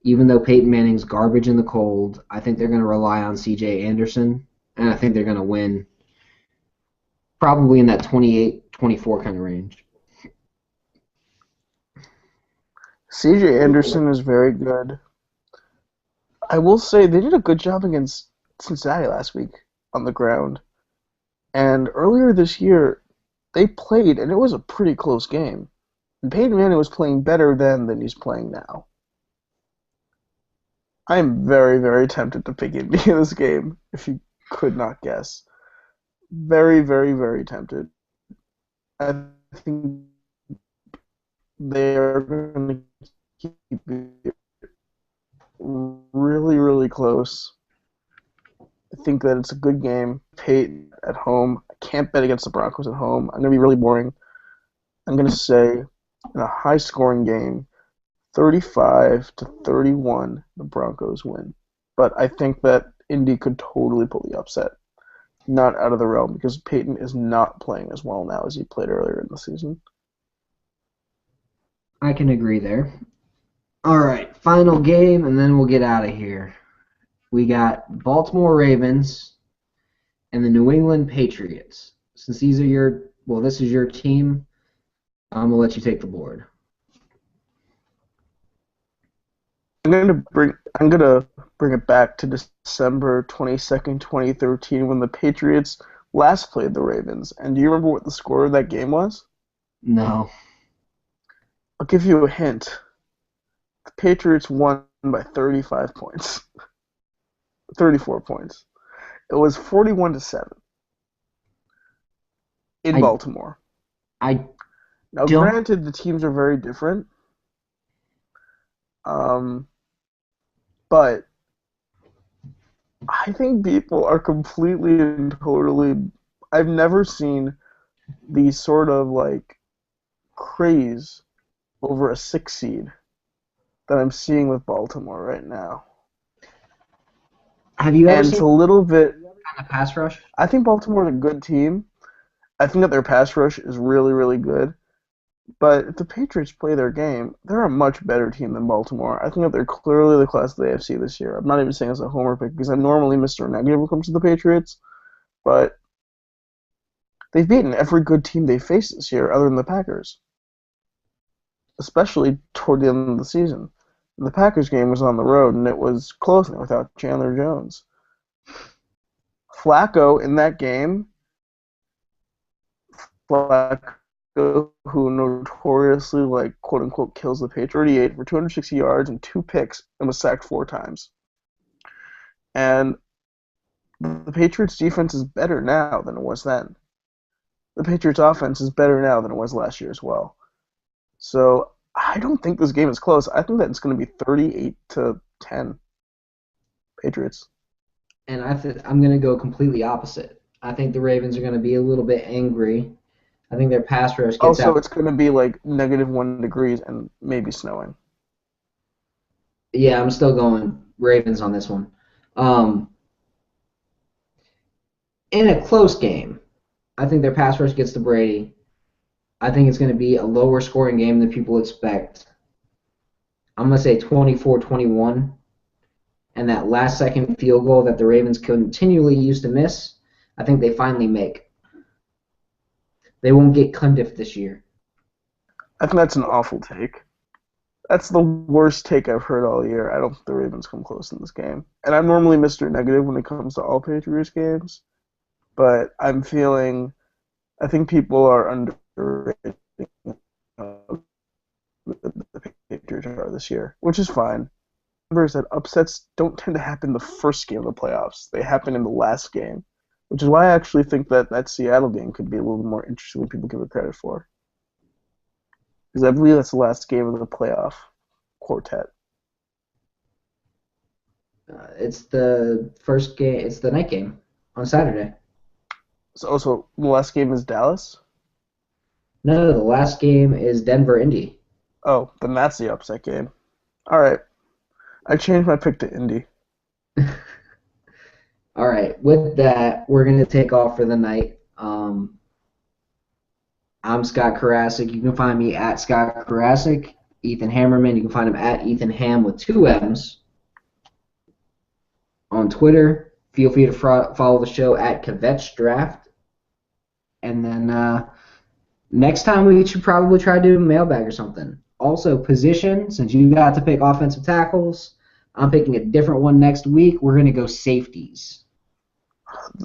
Even though Peyton Manning's garbage in the cold, I think they're going to rely on C.J. Anderson, and I think they're going to win probably in that 28-24 kind of range.
CJ Anderson is very good. I will say they did a good job against Cincinnati last week on the ground. And earlier this year, they played, and it was a pretty close game. And Peyton Manning was playing better then than he's playing now. I am very, very tempted to pick Indy in this game, if you could not guess. Very, very, very tempted. I think they are going to keep it really, really close. I think that it's a good game. Peyton at home. I can't bet against the Broncos at home. I'm going to be really boring. I'm going to say in a high-scoring game, 35-31, the Broncos win. But I think that Indy could totally pull the upset. Not out of the realm because Peyton is not playing as well now as he played earlier in the season.
I can agree there. All right, final game, and then we'll get out of here. We got Baltimore Ravens and the New England Patriots. Since this is your team, I'm gonna let you take the board.
I'm gonna bring it back to December 22nd, 2013, when the Patriots last played the Ravens. And do you remember what the score of that game was?
No.
I'll give you a hint. The Patriots won by 35 points. 34 points. It was 41-7 in
I
Baltimore.
I
Now,
don't.
granted, the teams are very different. But I think people are completely and totally. I've never seen the sort of like craze over a 6 seed that I'm seeing with Baltimore right now.
Have you ever
And it's
seen
a little bit.
kind of pass rush?
I think Baltimore's a good team. I think that their pass rush is really, really good. But if the Patriots play their game, they're a much better team than Baltimore. I think that they're clearly the class of the AFC this year. I'm not even saying as a homer pick because I'm normally Mr. Negative when it comes to the Patriots, but they've beaten every good team they faced this year other than the Packers, especially toward the end of the season. And the Packers game was on the road, and it was close without Chandler Jones. Flacco in that game, Flacco, who notoriously, like, quote-unquote, kills the Patriots, 38 for 260 yards and 2 picks and was sacked 4 times. And the Patriots' defense is better now than it was then. The Patriots' offense is better now than it was last year as well. So I don't think this game is close. I think that it's going to be 38-10 Patriots.
And I'm going to go completely opposite. I think the Ravens are going to be a little bit angry. I think their pass rush gets
Also,
out.
it's going to be like -1 degrees and maybe snowing.
Yeah, I'm still going Ravens on this one. In a close game, I think their pass rush gets to Brady. I think it's going to be a lower scoring game than people expect. I'm going to say 24-21. And that last second field goal that the Ravens continually used to miss, I think they finally make. They won't get Cundiff this year.
I think that's an awful take. That's the worst take I've heard all year. I don't think the Ravens come close in this game. And I'm normally Mr. Negative when it comes to all Patriots games, but I think people are underrating how good the Patriots are this year, which is fine. Remember is that upsets don't tend to happen the first game of the playoffs. They happen in the last game, which is why I actually think that Seattle game could be a little bit more interesting than people give it credit for. Because I believe that's the last game of the playoff quartet.
It's the first game. It's the night game on Saturday.
So also, the last game is Dallas?
No, the last game is Denver Indy.
Oh, then that's the upset game. All right. I changed my pick to Indy.
All right. With that, we're gonna take off for the night. I'm Scott Karasik. You can find me at Scott Karasik. Ethan Hammerman. You can find him at Ethan Ham with 2 M's on Twitter. Feel free to follow the show at Kvetching Draft. And then next time we should probably try to do a mailbag or something. Also, position, since you got to pick offensive tackles, I'm picking a different one next week. We're going to go safeties.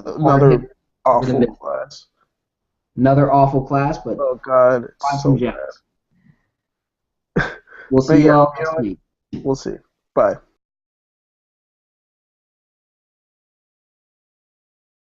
Another awful class.
Another awful class, but
oh god,
find
so
some gems. We'll see y'all next week.
We'll see. Bye.